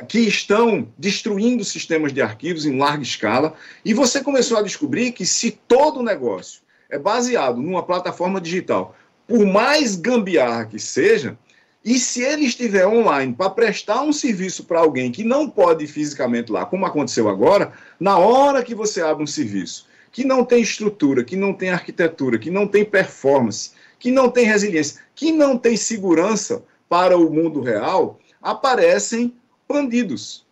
que estão destruindo sistemas de arquivos em larga escala, e você começou a descobrir que se todo o negócio é baseado numa plataforma digital, por mais gambiarra que seja, e se ele estiver online para prestar um serviço para alguém que não pode ir fisicamente lá, como aconteceu agora, na hora que você abre um serviço que não tem estrutura, que não tem arquitetura, que não tem performance, que não tem resiliência, que não tem segurança para o mundo real, aparecem bandidos.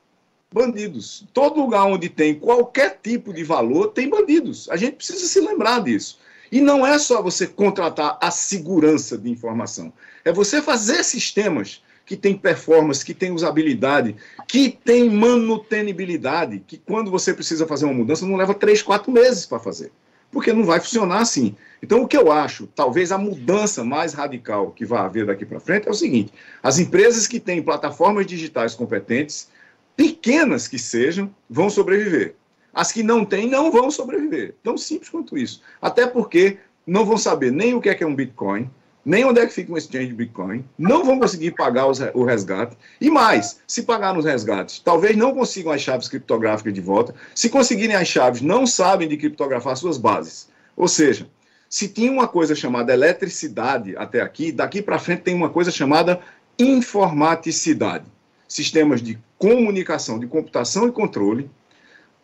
Bandidos. Todo lugar onde tem qualquer tipo de valor, tem bandidos. A gente precisa se lembrar disso. E não é só você contratar a segurança de informação. É você fazer sistemas que têm performance, que têm usabilidade, que têm manutenibilidade, que quando você precisa fazer uma mudança, não leva 3, 4 meses para fazer. Porque não vai funcionar assim. Então, o que eu acho, talvez a mudança mais radical que vai haver daqui para frente é o seguinte: as empresas que têm plataformas digitais competentes, pequenas que sejam, vão sobreviver. As que não têm, não vão sobreviver. Tão simples quanto isso. Até porque não vão saber nem o que é um Bitcoin, nem onde é que fica um exchange de Bitcoin, não vão conseguir pagar o resgate, e mais, se pagar nos resgates, talvez não consigam as chaves criptográficas de volta, se conseguirem as chaves, não sabem de criptografar suas bases. Ou seja, se tinha uma coisa chamada eletricidade até aqui, daqui para frente tem uma coisa chamada informaticidade. Sistemas de comunicação, de computação e controle,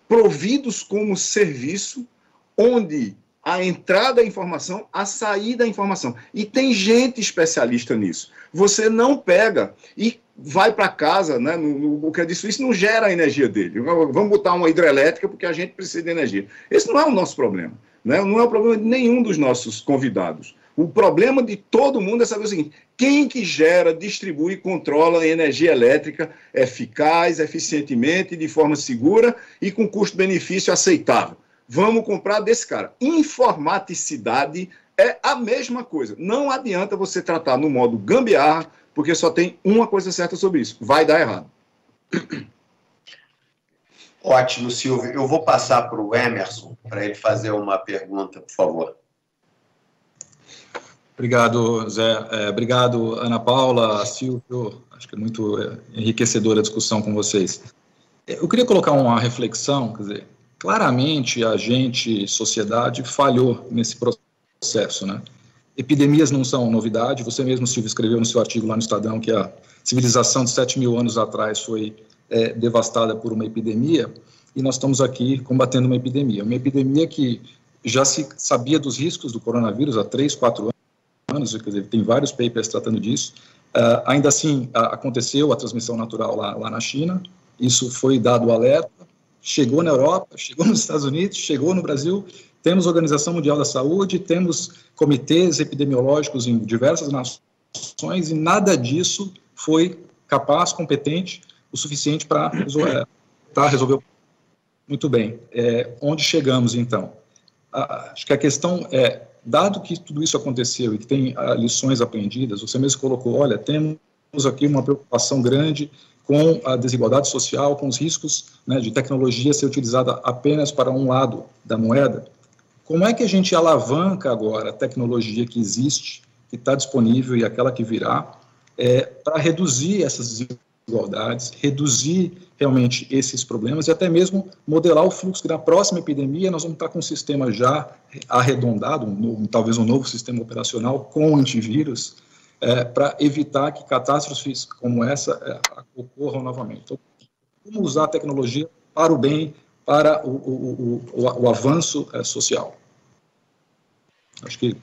providos como serviço, onde a entrada da informação, a saída da informação. E tem gente especialista nisso. Você não pega e vai para casa, né, o que eu disse, isso não gera a energia dele. Vamos botar uma hidrelétrica porque a gente precisa de energia. Esse não é o nosso problema. Né? Não é o problema de nenhum dos nossos convidados. O problema de todo mundo é saber o seguinte: quem que gera, distribui e controla a energia elétrica eficaz, eficientemente, de forma segura e com custo-benefício aceitável? Vamos comprar desse cara. Informaticidade é a mesma coisa. Não adianta você tratar no modo gambiarra, porque só tem uma coisa certa sobre isso: vai dar errado. Ótimo, Silvio. Eu vou passar para o Emerson, para ele fazer uma pergunta, por favor. Obrigado, Zé. Obrigado, Ana Paula, Silvio. Acho que é muito enriquecedora a discussão com vocês. Eu queria colocar uma reflexão, quer dizer, claramente a gente, sociedade, falhou nesse processo, né? Epidemias não são novidade. Você mesmo, Silvio, escreveu no seu artigo lá no Estadão que a civilização de 7.000 anos atrás foi devastada por uma epidemia, e nós estamos aqui combatendo uma epidemia que já se sabia dos riscos do coronavírus há 3, 4 anos, quer dizer, tem vários papers tratando disso. Ainda assim, aconteceu a transmissão natural lá na China, isso foi dado o alerta, chegou na Europa, chegou nos Estados Unidos, chegou no Brasil, temos a Organização Mundial da Saúde, temos comitês epidemiológicos em diversas nações, e nada disso foi capaz, competente, o suficiente para resolver. Muito bem. Onde chegamos, então? Acho que a questão é, dado que tudo isso aconteceu e que tem lições aprendidas, você mesmo colocou, olha, temos aqui uma preocupação grande com a desigualdade social, com os riscos, né, de tecnologia ser utilizada apenas para um lado da moeda. Como é que a gente alavanca agora a tecnologia que existe, que está disponível e aquela que virá, para reduzir essas desigualdades, reduzir realmente esses problemas e até mesmo modelar o fluxo que na próxima epidemia nós vamos estar com um sistema já arredondado, talvez um novo sistema operacional com antivírus, para evitar que catástrofes como essa ocorram novamente. Então, como usar a tecnologia para o bem, para o avanço social? Acho que...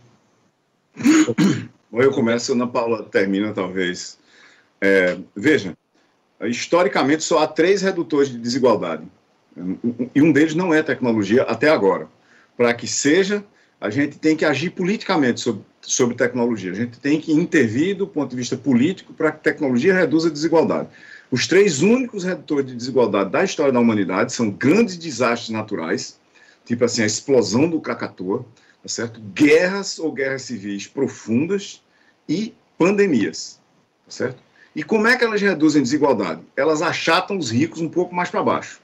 Ou eu começo, Ana Paula termina, talvez. Veja, historicamente só há 3 redutores de desigualdade, e um deles não é tecnologia até agora. Para que seja, a gente tem que agir politicamente sobre tecnologia, a gente tem que intervir do ponto de vista político para que a tecnologia reduza a desigualdade. Os 3 únicos redutores de desigualdade da história da humanidade são grandes desastres naturais, tipo assim, a explosão do Krakatoa, tá certo? Guerras ou guerras civis profundas e pandemias, tá certo? E como é que elas reduzem desigualdade? Elas achatam os ricos um pouco mais para baixo.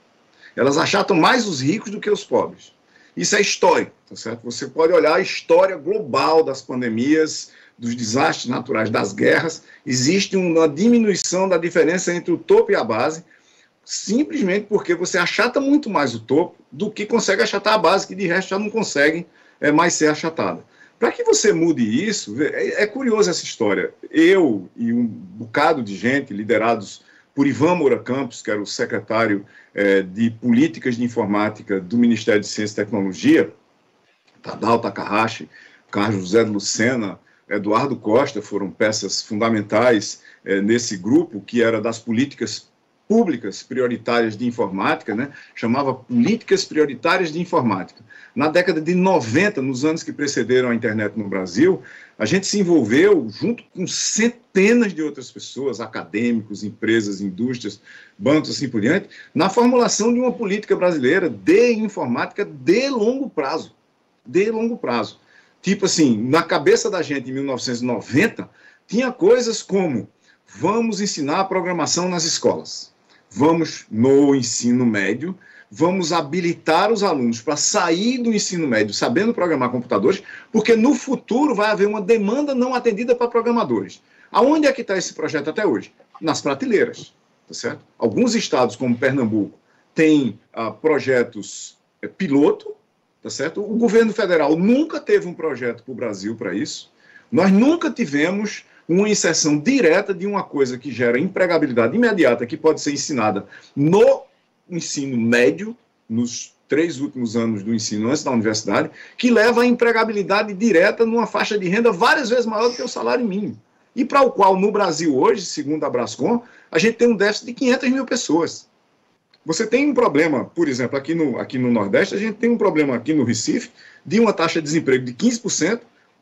Elas achatam mais os ricos do que os pobres. Isso é histórico, tá certo? Você pode olhar a história global das pandemias, dos desastres naturais, das guerras. Existe uma diminuição da diferença entre o topo e a base, simplesmente porque você achata muito mais o topo do que consegue achatar a base, que de resto já não consegue mais ser achatada. Para que você mude isso, é curiosa essa história. Eu e um bocado de gente, liderados por Ivan Moura Campos, que era o secretário de Políticas de Informática do Ministério de Ciência e Tecnologia, Tadao Takahashi, Carlos José de Lucena, Eduardo Costa, foram peças fundamentais nesse grupo, que era das políticas públicas prioritárias de informática, né? Chamava Políticas Prioritárias de Informática. Na década de 90, nos anos que precederam a internet no Brasil, a gente se envolveu, junto com centenas de outras pessoas, acadêmicos, empresas, indústrias, bancos, assim por diante, na formulação de uma política brasileira de informática de longo prazo. De longo prazo. Tipo assim, na cabeça da gente, em 1990, tinha coisas como: vamos ensinar a programação nas escolas. Vamos, no ensino médio, vamos habilitar os alunos para sair do ensino médio sabendo programar computadores, porque no futuro vai haver uma demanda não atendida para programadores. Aonde é que está esse projeto até hoje? Nas prateleiras, tá certo? Alguns estados, como Pernambuco, têm projetos piloto, tá certo? O governo federal nunca teve um projeto para o Brasil para isso. Nós nunca tivemos uma inserção direta de uma coisa que gera empregabilidade imediata, que pode ser ensinada no ensino médio, nos 3 últimos anos do ensino antes da universidade, que leva à empregabilidade direta numa faixa de renda várias vezes maior do que o salário mínimo. E para o qual, no Brasil hoje, segundo a Brascom, a gente tem um déficit de 500 mil pessoas. Você tem um problema, por exemplo, aqui no Nordeste, a gente tem um problema aqui no Recife, de uma taxa de desemprego de 15%,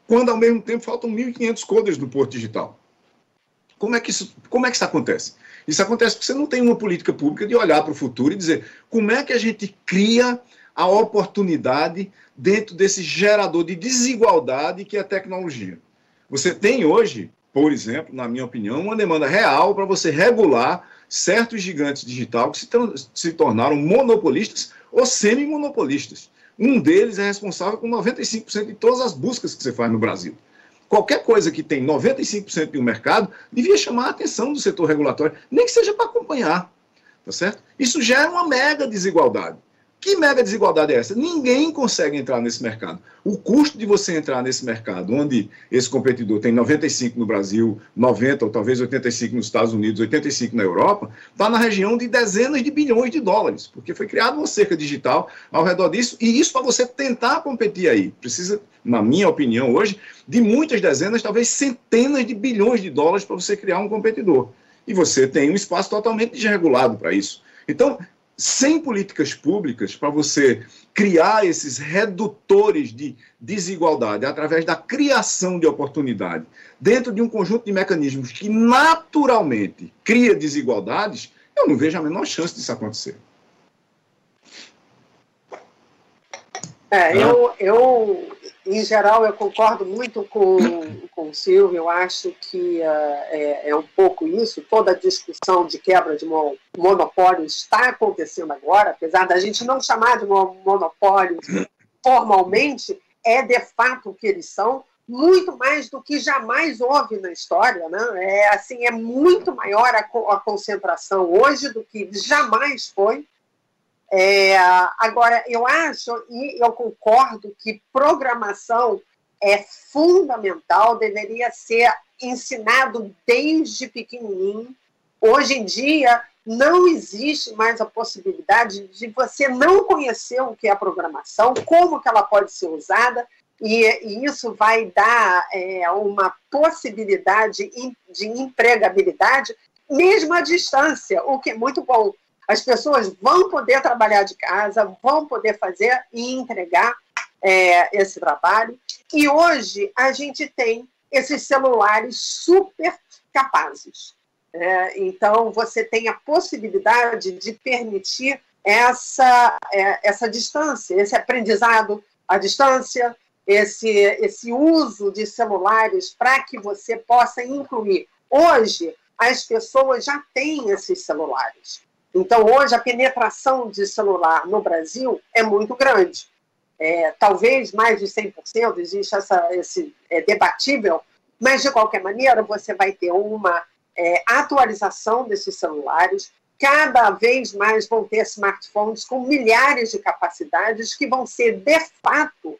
quando ao mesmo tempo faltam 1.500 coders no Porto Digital. Como é que isso acontece? Isso acontece porque você não tem uma política pública de olhar para o futuro e dizer como é que a gente cria a oportunidade dentro desse gerador de desigualdade que é a tecnologia. Você tem hoje, por exemplo, na minha opinião, uma demanda real para você regular certos gigantes digitais que se tornaram monopolistas ou semi-monopolistas. Um deles é responsável por 95% de todas as buscas que você faz no Brasil. Qualquer coisa que tem 95% de um mercado devia chamar a atenção do setor regulatório, nem que seja para acompanhar, tá certo? Isso gera uma mega desigualdade. Que mega desigualdade é essa? Ninguém consegue entrar nesse mercado. O custo de você entrar nesse mercado, onde esse competidor tem 95 no Brasil, 90 ou talvez 85 nos Estados Unidos, 85 na Europa, está na região de dezenas de bilhões de dólares, porque foi criada uma cerca digital ao redor disso, e isso para você tentar competir aí, precisa, na minha opinião hoje, de muitas dezenas, talvez centenas de bilhões de dólares para você criar um competidor. E você tem um espaço totalmente desregulado para isso. Então, sem políticas públicas para você criar esses redutores de desigualdade através da criação de oportunidade dentro de um conjunto de mecanismos que naturalmente cria desigualdades, eu não vejo a menor chance disso acontecer. Em geral, eu concordo muito com o Silvio. Eu acho que é um pouco isso. Toda a discussão de quebra de monopólio está acontecendo agora, apesar da gente não chamar de monopólio formalmente, é de fato o que eles são, muito mais do que jamais houve na história, né? É muito maior a concentração hoje do que jamais foi. Agora, eu acho e eu concordo que programação é fundamental, deveria ser ensinado desde pequenininho. Hoje em dia, não existe mais a possibilidade de você não conhecer o que é a programação, como que ela pode ser usada, e isso vai dar uma possibilidade de empregabilidade, mesmo à distância, o que é muito bom. As pessoas vão poder trabalhar de casa, vão poder fazer e entregar esse trabalho. E hoje a gente tem esses celulares super capazes. Então, você tem a possibilidade de permitir essa distância, esse aprendizado à distância, esse uso de celulares para que você possa incluir. Hoje, as pessoas já têm esses celulares. Então, hoje, a penetração de celular no Brasil é muito grande. Talvez mais de 100%, existe esse debatível, mas, de qualquer maneira, você vai ter uma atualização desses celulares. Cada vez mais vão ter smartphones com milhares de capacidades que vão ser, de fato,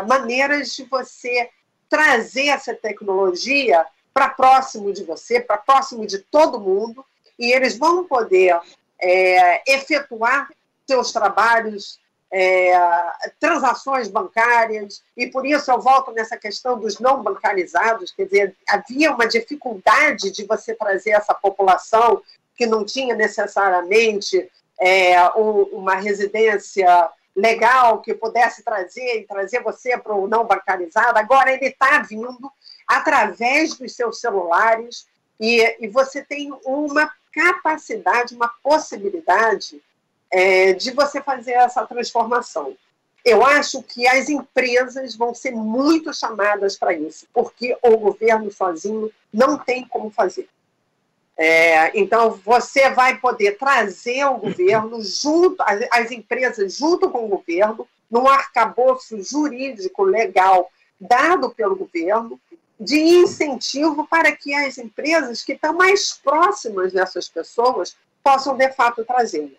maneiras de você trazer essa tecnologia para próximo de você, para próximo de todo mundo, e eles vão poder efetuar seus trabalhos, transações bancárias, e por isso eu volto nessa questão dos não bancarizados, quer dizer, havia uma dificuldade de você trazer essa população que não tinha necessariamente uma residência legal que pudesse trazer você para o não bancarizado. Agora ele está vindo através dos seus celulares, e você tem uma capacidade, uma possibilidade de você fazer essa transformação. Eu acho que as empresas vão ser muito chamadas para isso, porque o governo sozinho não tem como fazer. Então, você vai poder trazer o governo junto, as empresas junto com o governo, num arcabouço jurídico legal dado pelo governo, de incentivo para que as empresas que estão mais próximas dessas pessoas possam, de fato, trazer.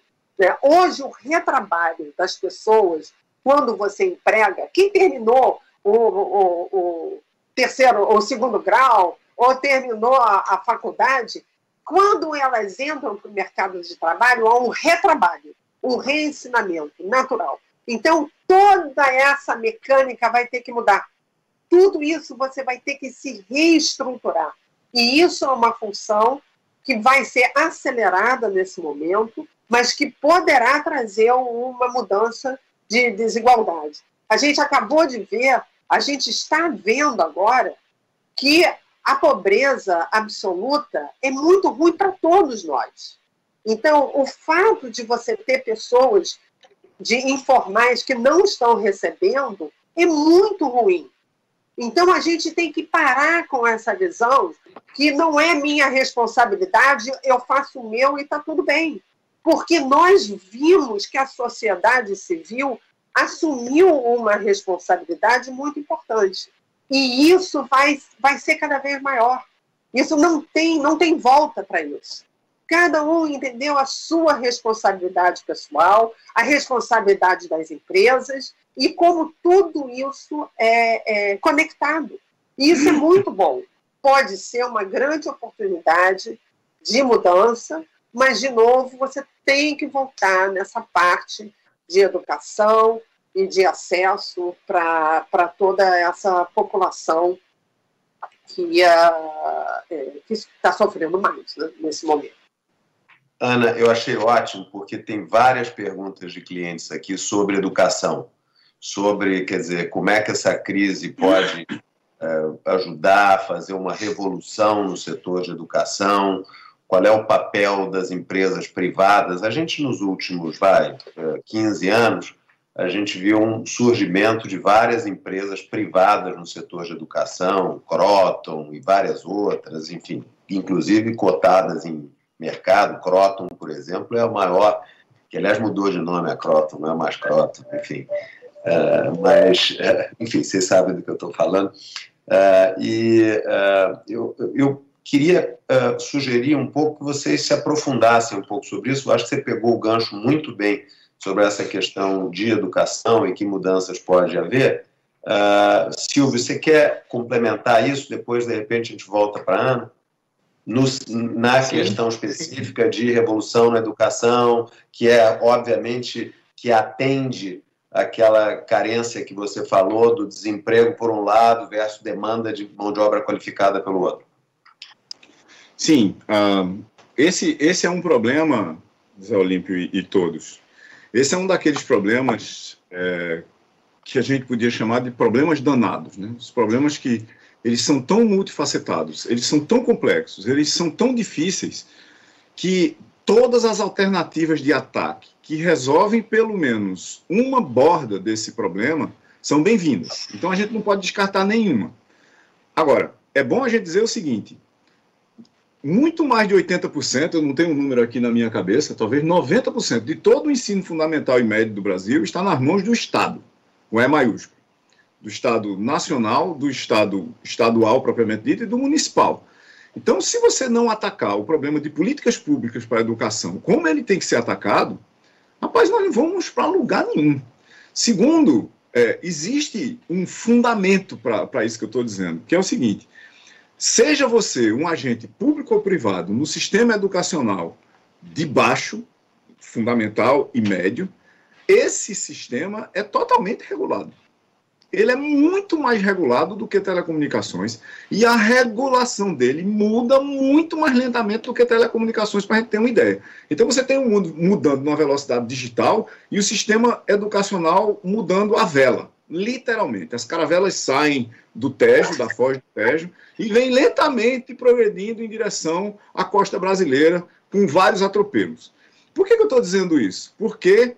Hoje, o retrabalho das pessoas, quando você emprega, quem terminou o terceiro ou segundo grau, ou terminou a faculdade, quando elas entram para o mercado de trabalho, há um retrabalho, um reensinamento natural. Então, toda essa mecânica vai ter que mudar. Tudo isso você vai ter que se reestruturar. E isso é uma função que vai ser acelerada nesse momento, mas que poderá trazer uma mudança de desigualdade. A gente acabou de ver A gente está vendo agora que a pobreza absoluta é muito ruim para todos nós. Então, o fato de você ter pessoas informais que não estão recebendo é muito ruim. Então, a gente tem que parar com essa visão que não é minha responsabilidade, eu faço o meu e está tudo bem. Porque nós vimos que a sociedade civil assumiu uma responsabilidade muito importante. E isso vai ser cada vez maior. Isso não tem volta para isso. Cada um entendeu a sua responsabilidade pessoal, a responsabilidade das empresas e como tudo isso é conectado. E isso é muito bom. Pode ser uma grande oportunidade de mudança, mas, de novo, você tem que voltar nessa parte de educação e de acesso para toda essa população que está sofrendo mais, né, nesse momento. Ana, eu achei ótimo, porque tem várias perguntas de clientes aqui sobre educação, sobre, quer dizer, como é que essa crise pode ajudar a fazer uma revolução no setor de educação, qual é o papel das empresas privadas. A gente, nos últimos 15 anos, a gente viu um surgimento de várias empresas privadas no setor de educação, Croton e várias outras, enfim, inclusive cotadas em mercado. Croton, por exemplo, é a maior, que aliás mudou de nome a Croton, não é mais Croton, enfim. Enfim, vocês sabem do que eu estou falando. Eu queria sugerir um pouco que vocês se aprofundassem um pouco sobre isso. Eu acho que você pegou o gancho muito bem sobre essa questão de educação e que mudanças pode haver. Silvio, você quer complementar isso? Depois, de repente, a gente volta para a Ana. Na questão específica de revolução na educação, que é, obviamente, que atende aquela carência que você falou do desemprego por um lado versus demanda de mão de obra qualificada pelo outro. Sim, esse é um problema, Zé Olímpio e todos. Esse é um daqueles problemas que a gente podia chamar de problemas danados, né? Os problemas que eles são tão multifacetados, eles são tão complexos, eles são tão difíceis, que todas as alternativas de ataque que resolvem pelo menos uma borda desse problema são bem-vindas. Então a gente não pode descartar nenhuma. Agora, é bom a gente dizer o seguinte: muito mais de 80%, eu não tenho um número aqui na minha cabeça, talvez 90% de todo o ensino fundamental e médio do Brasil está nas mãos do Estado, com E maiúsculo. Do Estado nacional, do Estado estadual propriamente dito e do municipal. Então, se você não atacar o problema de políticas públicas para a educação como ele tem que ser atacado, rapaz, nós não vamos para lugar nenhum. Segundo, existe um fundamento para isso que eu estou dizendo, que é o seguinte: seja você um agente público ou privado no sistema educacional de baixo, fundamental e médio, esse sistema é totalmente regulado. Ele é muito mais regulado do que telecomunicações, e a regulação dele muda muito mais lentamente do que telecomunicações, para a gente ter uma ideia. Então você tem um mundo mudando numa velocidade digital e o sistema educacional mudando a vela, literalmente. As caravelas saem do Tejo, da foz do Tejo, e vêm lentamente progredindo em direção à costa brasileira, com vários atropelos. Por que eu estou dizendo isso? Porque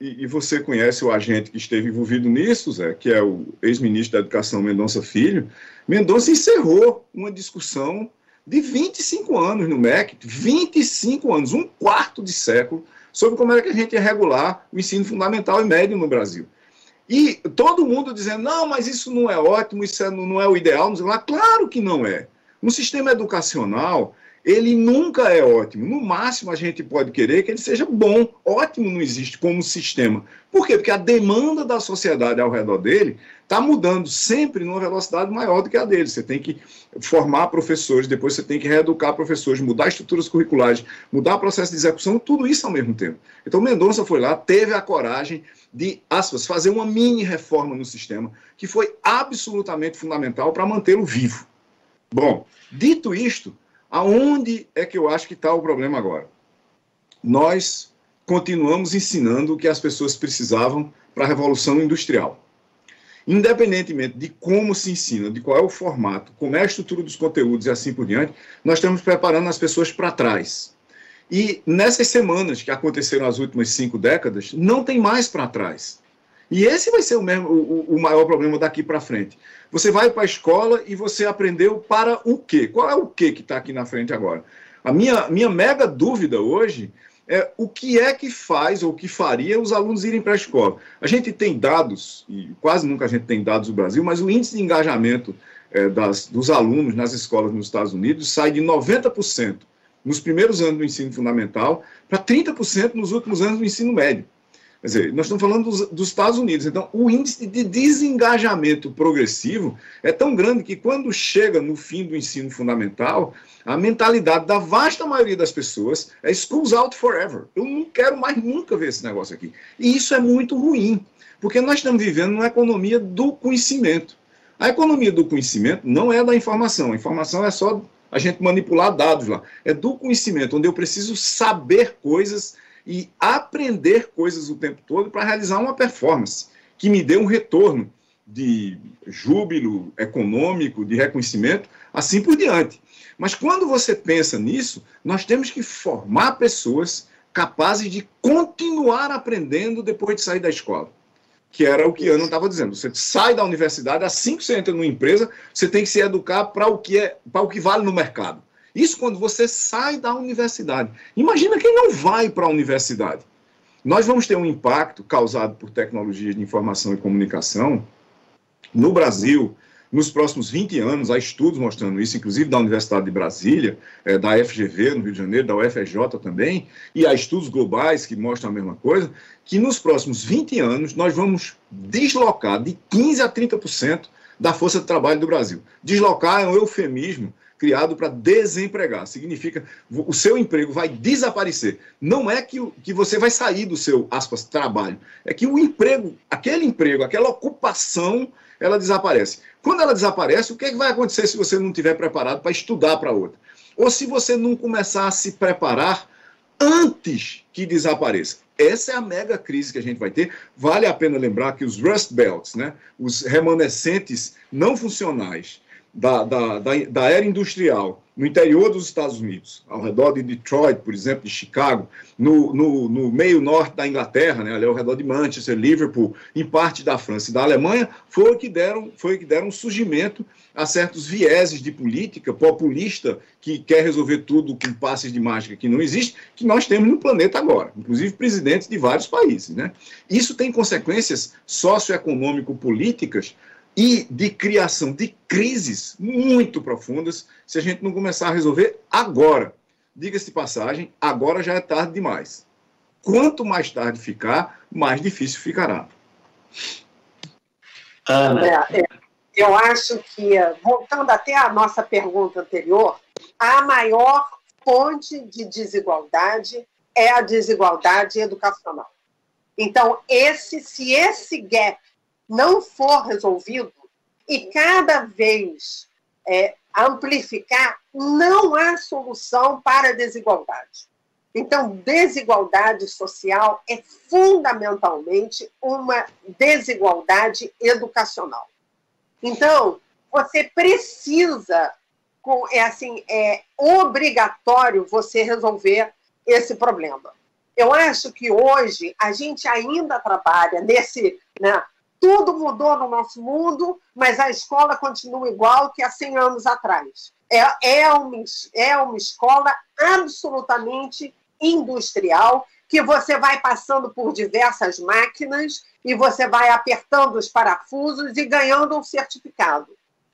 e você conhece o agente que esteve envolvido nisso, Zé, que é o ex-ministro da Educação, Mendonça Filho. Mendonça encerrou uma discussão de 25 anos no MEC, 25 anos, um quarto de século, sobre como era que a gente ia regular o ensino fundamental e médio no Brasil. E todo mundo dizendo, não, mas isso não é ótimo, isso não é o ideal. Claro que não é. No sistema educacional, ele nunca é ótimo. No máximo, a gente pode querer que ele seja bom. Ótimo não existe como sistema. Por quê? Porque a demanda da sociedade ao redor dele está mudando sempre numa velocidade maior do que a dele. Você tem que formar professores, depois você tem que reeducar professores, mudar estruturas curriculares, mudar o processo de execução, tudo isso ao mesmo tempo. Então, Mendonça foi lá, teve a coragem de, aspas, fazer uma mini reforma no sistema, que foi absolutamente fundamental para mantê-lo vivo. Bom, dito isto, aonde é que eu acho que está o problema agora? Nós continuamos ensinando o que as pessoas precisavam para a Revolução Industrial. independentemente de como se ensina, de qual é o formato, como é a estrutura dos conteúdos e assim por diante, nós estamos preparando as pessoas para trás. E nessas semanas que aconteceram as últimas 5 décadas, não tem mais para trás. E esse vai ser o maior problema daqui para frente. Você vai para a escola e você aprendeu para o quê? Qual é o quê que está aqui na frente agora? A minha mega dúvida hoje é o que é que faz ou que faria os alunos irem para a escola. A gente tem dados, e quase nunca a gente tem dados no Brasil, mas o índice de engajamento dos alunos nas escolas nos Estados Unidos sai de 90% nos primeiros anos do ensino fundamental para 30% nos últimos anos do ensino médio. Quer dizer, nós estamos falando dos Estados Unidos. Então, o índice de desengajamento progressivo é tão grande que, quando chega no fim do ensino fundamental, a mentalidade da vasta maioria das pessoas é schools out forever. Eu não quero mais nunca ver esse negócio aqui. E isso é muito ruim, porque nós estamos vivendo numa economia do conhecimento. A economia do conhecimento não é da informação. A informação é só a gente manipular dados lá. É do conhecimento, onde eu preciso saber coisas e aprender coisas o tempo todo para realizar uma performance que me dê um retorno de júbilo econômico, de reconhecimento, assim por diante. Mas quando você pensa nisso, nós temos que formar pessoas capazes de continuar aprendendo depois de sair da escola, que era o que Ana estava dizendo. Você sai da universidade, assim que você entra numa empresa, você tem que se educar para o que vale no mercado. Isso quando você sai da universidade. Imagina quem não vai para a universidade. Nós vamos ter um impacto causado por tecnologias de informação e comunicação no Brasil nos próximos 20 anos. Há estudos mostrando isso, inclusive da Universidade de Brasília, da FGV, no Rio de Janeiro, da UFRJ também, e há estudos globais que mostram a mesma coisa, que nos próximos 20 anos nós vamos deslocar de 15% a 30% da força de trabalho do Brasil. Deslocar é um eufemismo criado para desempregar. Significa o seu emprego vai desaparecer. Não é que você vai sair do seu, aspas, trabalho. É que o emprego, aquela ocupação, ela desaparece. Quando ela desaparece, o que é que vai acontecer se você não estiver preparado para estudar para outra? Ou se você não começar a se preparar antes que desapareça? Essa é a mega crise que a gente vai ter. Vale a pena lembrar que os Rust Belts, né, os remanescentes não funcionais da era industrial no interior dos Estados Unidos, ao redor de Detroit, por exemplo, de Chicago, no meio norte da Inglaterra, né, ali ao redor de Manchester, Liverpool, em parte da França e da Alemanha, foi o que deram surgimento a certos vieses de política populista que quer resolver tudo com passes de mágica que não existe, que nós temos no planeta agora, inclusive presidentes de vários países, né? Isso tem consequências socioeconômico-políticas e de criação de crises muito profundas se a gente não começar a resolver agora. Diga-se de passagem, agora já é tarde demais. Quanto mais tarde ficar, mais difícil ficará. Ana. Eu acho que, voltando até à nossa pergunta anterior, a maior fonte de desigualdade é a desigualdade educacional. Então, se esse gap não for resolvido e cada vez amplificar, não há solução para a desigualdade. Então, desigualdade social é fundamentalmente uma desigualdade educacional. Então, você precisa, é obrigatório você resolver esse problema. Eu acho que hoje a gente ainda trabalha nesse, né, tudo mudou no nosso mundo, mas a escola continua igual que há 100 anos atrás. É uma escola absolutamente industrial, que você vai passando por diversas máquinas e você vai apertando os parafusos e ganhando um certificado.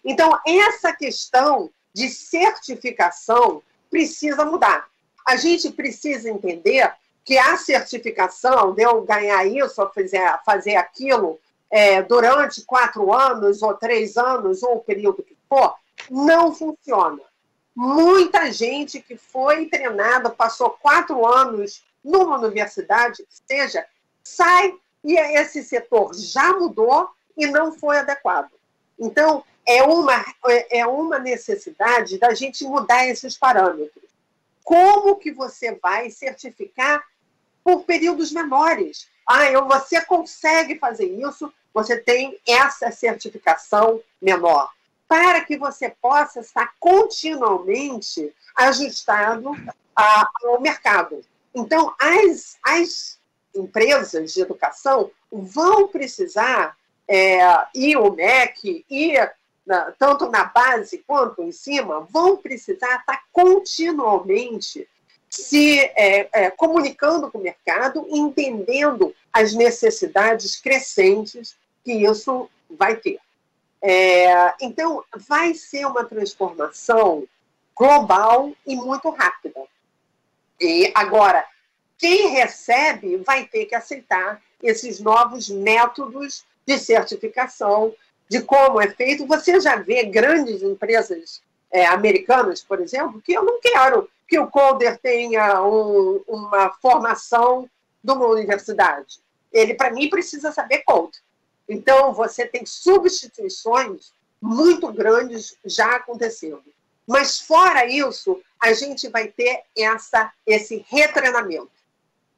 Então, essa questão de certificação precisa mudar. A gente precisa entender que a certificação de eu ganhar isso, ou fazer aquilo, durante 4 anos, ou 3 anos, ou o período que for, não funciona. Muita gente que foi treinada, passou 4 anos numa universidade, que seja, sai e esse setor já mudou e não foi adequado. Então, é uma necessidade da gente mudar esses parâmetros. Como que você vai certificar por períodos menores? você consegue fazer isso, você tem essa certificação menor, para que você possa estar continuamente ajustado ao mercado. Então, as empresas de educação vão precisar, e o MEC, tanto na base quanto em cima, vão precisar estar continuamente se comunicando com o mercado, entendendo as necessidades crescentes que isso vai ter. Então, vai ser uma transformação global e muito rápida. E agora, quem recebe vai ter que aceitar esses novos métodos de certificação, de como é feito. Você já vê grandes empresas americanas, por exemplo, que eu não quero que o coder tenha uma formação de uma universidade. Ele, para mim, precisa saber code. Então, você tem substituições muito grandes já acontecendo. Mas, fora isso, a gente vai ter esse retreinamento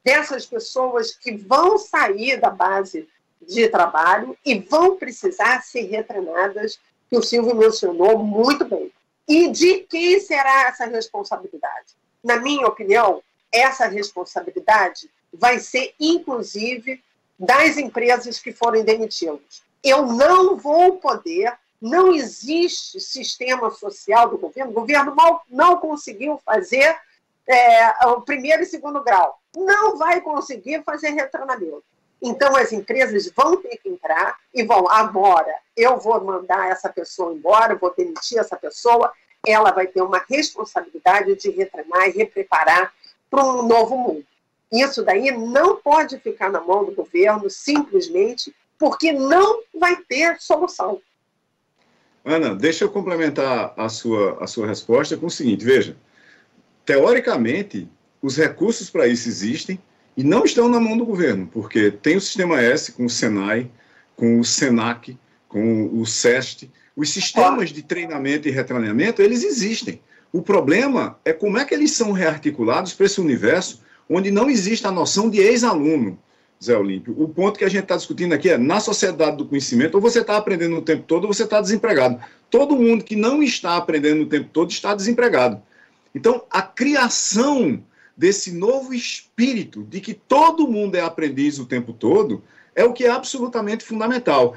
dessas pessoas que vão sair da base de trabalho e vão precisar ser retreinadas, que o Silvio mencionou muito bem. E de quem será essa responsabilidade? Na minha opinião, essa responsabilidade vai ser, inclusive, das empresas que forem demitidas. Eu não vou poder, não existe sistema social do governo, o governo não conseguiu fazer o primeiro e segundo grau, não vai conseguir fazer retreinamento. Então, as empresas vão ter que entrar e vão, agora, eu vou mandar essa pessoa embora, vou demitir essa pessoa, ela vai ter uma responsabilidade de retreinar e repreparar para um novo mundo. Isso daí não pode ficar na mão do governo, simplesmente porque não vai ter solução. Ana, deixa eu complementar a sua resposta com o seguinte, veja, teoricamente, os recursos para isso existem e não estão na mão do governo, porque tem o Sistema S com o Senai, com o Senac, com o SEST, os sistemas de treinamento e retreinamento, eles existem. O problema é como é que eles são rearticulados para esse universo onde não existe a noção de ex-aluno, Zé Olímpio. O ponto que a gente está discutindo aqui é, na sociedade do conhecimento, ou você está aprendendo o tempo todo ou você está desempregado. Todo mundo que não está aprendendo o tempo todo está desempregado. Então, a criação desse novo espírito de que todo mundo é aprendiz o tempo todo é o que é absolutamente fundamental.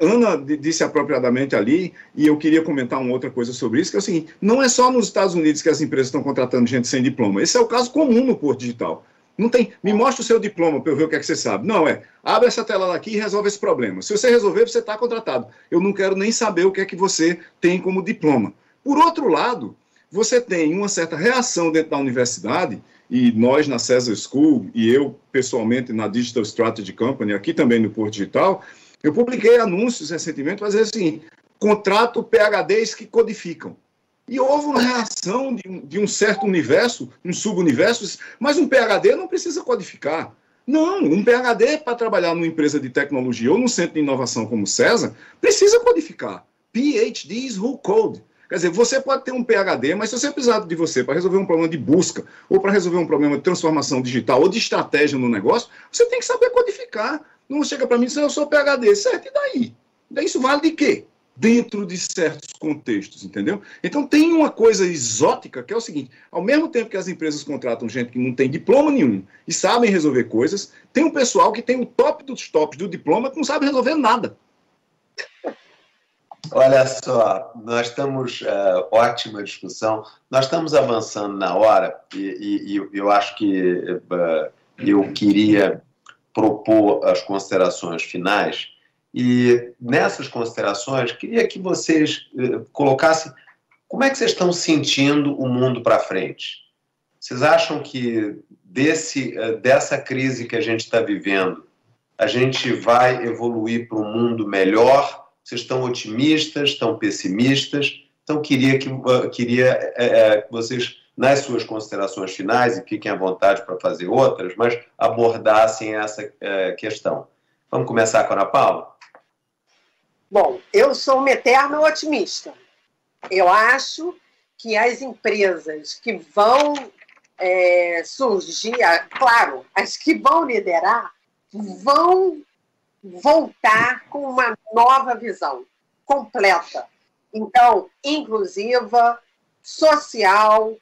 Ana disse apropriadamente ali, e eu queria comentar uma outra coisa sobre isso, que é o seguinte, não é só nos Estados Unidos que as empresas estão contratando gente sem diploma, esse é o caso comum no Porto Digital. Não tem, me mostra o seu diploma para eu ver o que é que você sabe. Não, abre essa tela aqui e resolve esse problema. Se você resolver, você está contratado. Eu não quero nem saber o que é que você tem como diploma. Por outro lado, você tem uma certa reação dentro da universidade, e nós na Cesar School, e eu pessoalmente na Digital Strategy Company, aqui também no Porto Digital, eu publiquei anúncios recentemente para dizer assim, contrato PhDs que codificam. E houve uma reação de um certo universo, um subuniverso, mas um PhD não precisa codificar. Não, um PhD para trabalhar numa empresa de tecnologia ou num centro de inovação como o Cesar, precisa codificar. PhDs who code. Quer dizer, você pode ter um PhD, mas se você precisar de você para resolver um problema de busca, ou para resolver um problema de transformação digital, ou de estratégia no negócio, você tem que saber codificar. Não chega para mim e diz, eu sou PhD, certo? E daí? Daí isso vale de quê? Dentro de certos contextos, entendeu? Então tem uma coisa exótica que é o seguinte, ao mesmo tempo que as empresas contratam gente que não tem diploma nenhum e sabem resolver coisas, tem um pessoal que tem o top dos tops do diploma que não sabe resolver nada. Olha só, nós estamos, ótima discussão, nós estamos avançando na hora e eu acho que eu queria propor as considerações finais e nessas considerações queria que vocês colocassem como é que vocês estão sentindo o mundo para frente. Vocês acham que dessa crise que a gente está vivendo, a gente vai evoluir para um mundo melhor? Vocês estão otimistas, estão pessimistas? Então, queria que vocês, nas suas considerações finais, e fiquem à vontade para fazer outras, mas abordassem essa questão. Vamos começar com a Ana Paula? Bom, eu sou uma eterna otimista. Eu acho que as empresas que vão surgir, claro, as que vão liderar, vão voltar com uma nova visão completa. Então, inclusiva, social,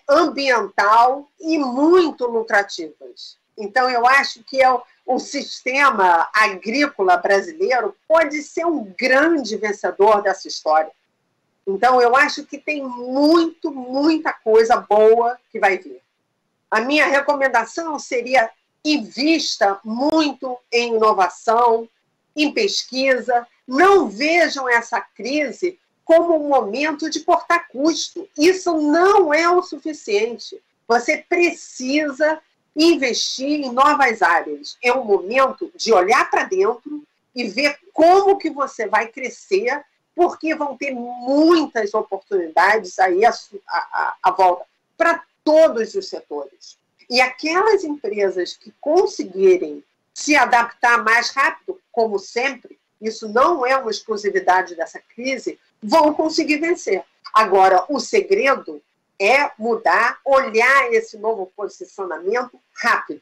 ambiental e muito lucrativas. Então, eu acho que o sistema agrícola brasileiro pode ser um grande vencedor dessa história. Então, eu acho que tem muita coisa boa que vai vir. A minha recomendação seria: invista muito em inovação, em pesquisa. Não vejam essa crise como um momento de cortar custo. Isso não é o suficiente. Você precisa investir em novas áreas. É um momento de olhar para dentro e ver como que você vai crescer, porque vão ter muitas oportunidades aí à volta para todos os setores. E aquelas empresas que conseguirem se adaptar mais rápido, como sempre, isso não é uma exclusividade dessa crise, vão conseguir vencer. Agora, o segredo é mudar, olhar esse novo posicionamento rápido.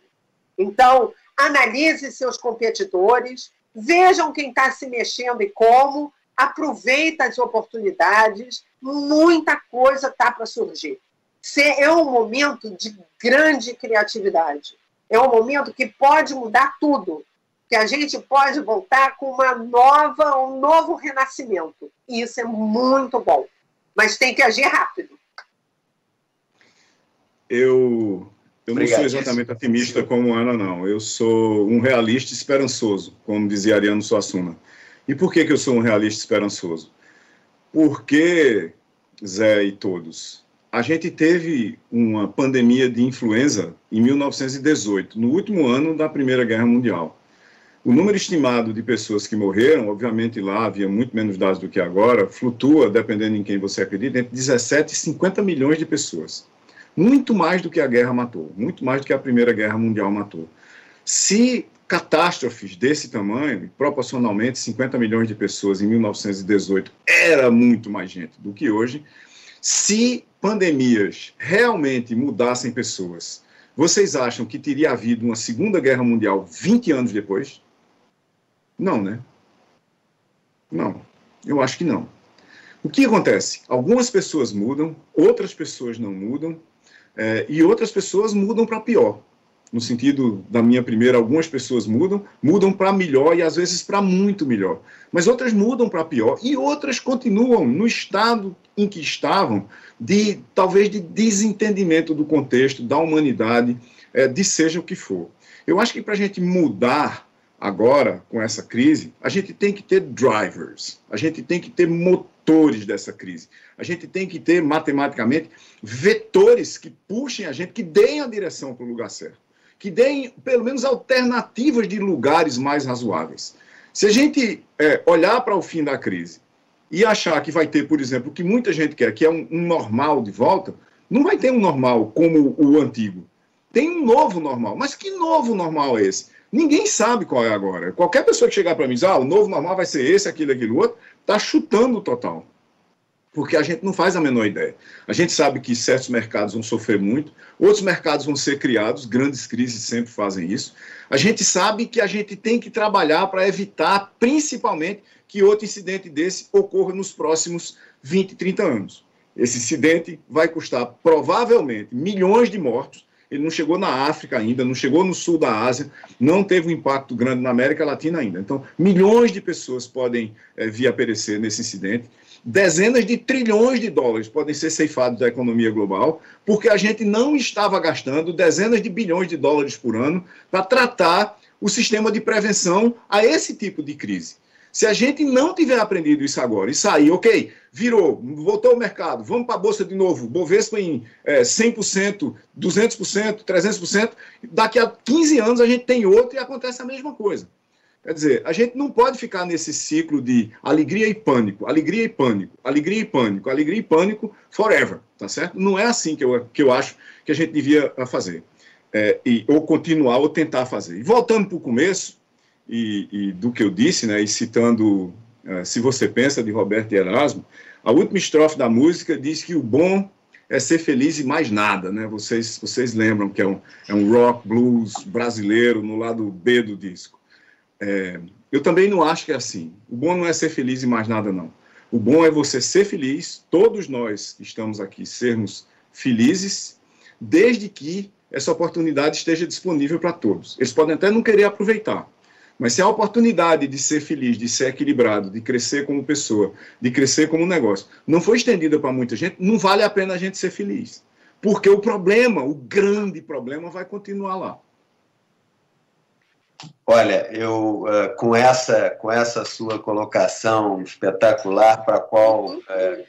Então, analise seus competidores, vejam quem está se mexendo e como, aproveita as oportunidades, muita coisa está para surgir. É um momento de grande criatividade. É um momento que pode mudar tudo, que a gente pode voltar com um novo renascimento. E isso é muito bom. Mas tem que agir rápido. Eu não sou exatamente otimista como Ana, não. Eu sou um realista esperançoso, como dizia Ariano Suassuna. E por que eu sou um realista esperançoso? Porque, Zé e todos, a gente teve uma pandemia de influenza em 1918, no último ano da Primeira Guerra Mundial. O número estimado de pessoas que morreram, obviamente lá havia muito menos dados do que agora, flutua, dependendo em quem você acredita, entre 17 e 50 milhões de pessoas. Muito mais do que a guerra matou, muito mais do que a Primeira Guerra Mundial matou. Se catástrofes desse tamanho, proporcionalmente 50 milhões de pessoas em 1918, era muito mais gente do que hoje, se pandemias realmente mudassem pessoas, vocês acham que teria havido uma Segunda Guerra Mundial 20 anos depois? Não, né? Não, eu acho que não. O que acontece? Algumas pessoas mudam, outras pessoas não mudam, e outras pessoas mudam para pior. No sentido da minha primeira, algumas pessoas mudam para melhor e às vezes para muito melhor. Mas outras mudam para pior e outras continuam no estado em que estavam, talvez de desentendimento do contexto, da humanidade, de seja o que for. Eu acho que para a gente mudar agora, com essa crise, a gente tem que ter drivers, a gente tem que ter motores dessa crise, a gente tem que ter, matematicamente, vetores que puxem a gente, que deem a direção para o lugar certo, que deem, pelo menos, alternativas de lugares mais razoáveis. Se a gente olhar para o fim da crise e achar que vai ter, por exemplo, o que muita gente quer, que é um normal de volta, não vai ter um normal como o antigo. Tem um novo normal. Mas que novo normal é esse? Ninguém sabe qual é agora. Qualquer pessoa que chegar para mim e dizer, o novo normal vai ser esse, aquilo outro, está chutando o total. Porque a gente não faz a menor ideia. A gente sabe que certos mercados vão sofrer muito, outros mercados vão ser criados, grandes crises sempre fazem isso. A gente sabe que a gente tem que trabalhar para evitar, principalmente, que outro incidente desse ocorra nos próximos 20, 30 anos. Esse incidente vai custar, provavelmente, milhões de mortos. Ele não chegou na África ainda, não chegou no sul da Ásia, não teve um impacto grande na América Latina ainda. Então, milhões de pessoas podem vir a perecer nesse incidente. Dezenas de trilhões de dólares podem ser ceifados da economia global, porque a gente não estava gastando dezenas de bilhões de dólares por ano para tratar o sistema de prevenção a esse tipo de crise. Se a gente não tiver aprendido isso agora e sair, ok, virou, voltou ao mercado, vamos para a Bolsa de novo, Bovespa em 100%, 200%, 300%, daqui a 15 anos a gente tem outro e acontece a mesma coisa. Quer dizer, a gente não pode ficar nesse ciclo de alegria e pânico, alegria e pânico, alegria e pânico, alegria e pânico forever, tá certo? Não é assim que eu acho que a gente devia fazer, ou continuar, ou tentar fazer. E voltando para o começo, e do que eu disse, né, e citando Se Você Pensa, de Roberto e Erasmo, a última estrofe da música diz que o bom é ser feliz e mais nada, né? Vocês lembram que é um rock blues brasileiro no lado B do disco. Eu também não acho que é assim. O bom não é ser feliz e mais nada, não. O bom é você ser feliz, todos nós que estamos aqui sermos felizes, desde que essa oportunidade esteja disponível para todos. Eles podem até não querer aproveitar, mas se a oportunidade de ser feliz, de ser equilibrado, de crescer como pessoa, de crescer como negócio, não foi estendida para muita gente, não vale a pena a gente ser feliz. Porque o problema, o grande problema, vai continuar lá. Olha, eu com essa sua colocação espetacular, para a qual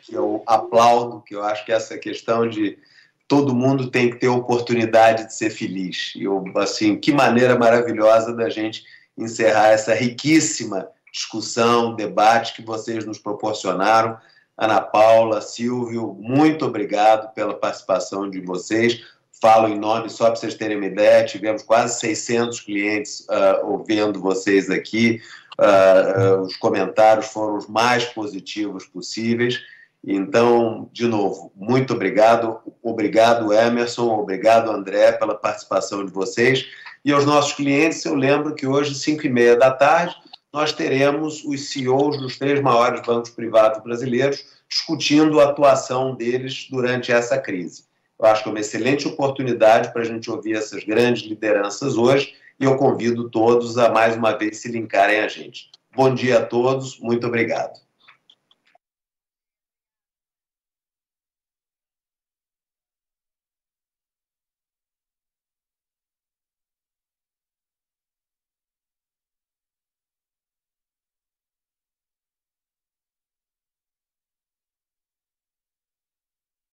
que eu aplaudo, que eu acho que essa questão de todo mundo tem que ter oportunidade de ser feliz. Assim, que maneira maravilhosa da gente encerrar essa riquíssima discussão, debate que vocês nos proporcionaram. Ana Paula, Silvio, muito obrigado pela participação de vocês. Falo em nome, só para vocês terem uma ideia, tivemos quase 600 clientes ouvindo vocês aqui. Os comentários foram os mais positivos possíveis. Então, de novo, muito obrigado. Obrigado, Emerson. Obrigado, André, pela participação de vocês. E aos nossos clientes, eu lembro que hoje, 5h30 da tarde, nós teremos os CEOs dos 3 maiores bancos privados brasileiros discutindo a atuação deles durante essa crise. Eu acho que é uma excelente oportunidade para a gente ouvir essas grandes lideranças hoje e eu convido todos a, mais uma vez, se linkarem a gente. Bom dia a todos, muito obrigado.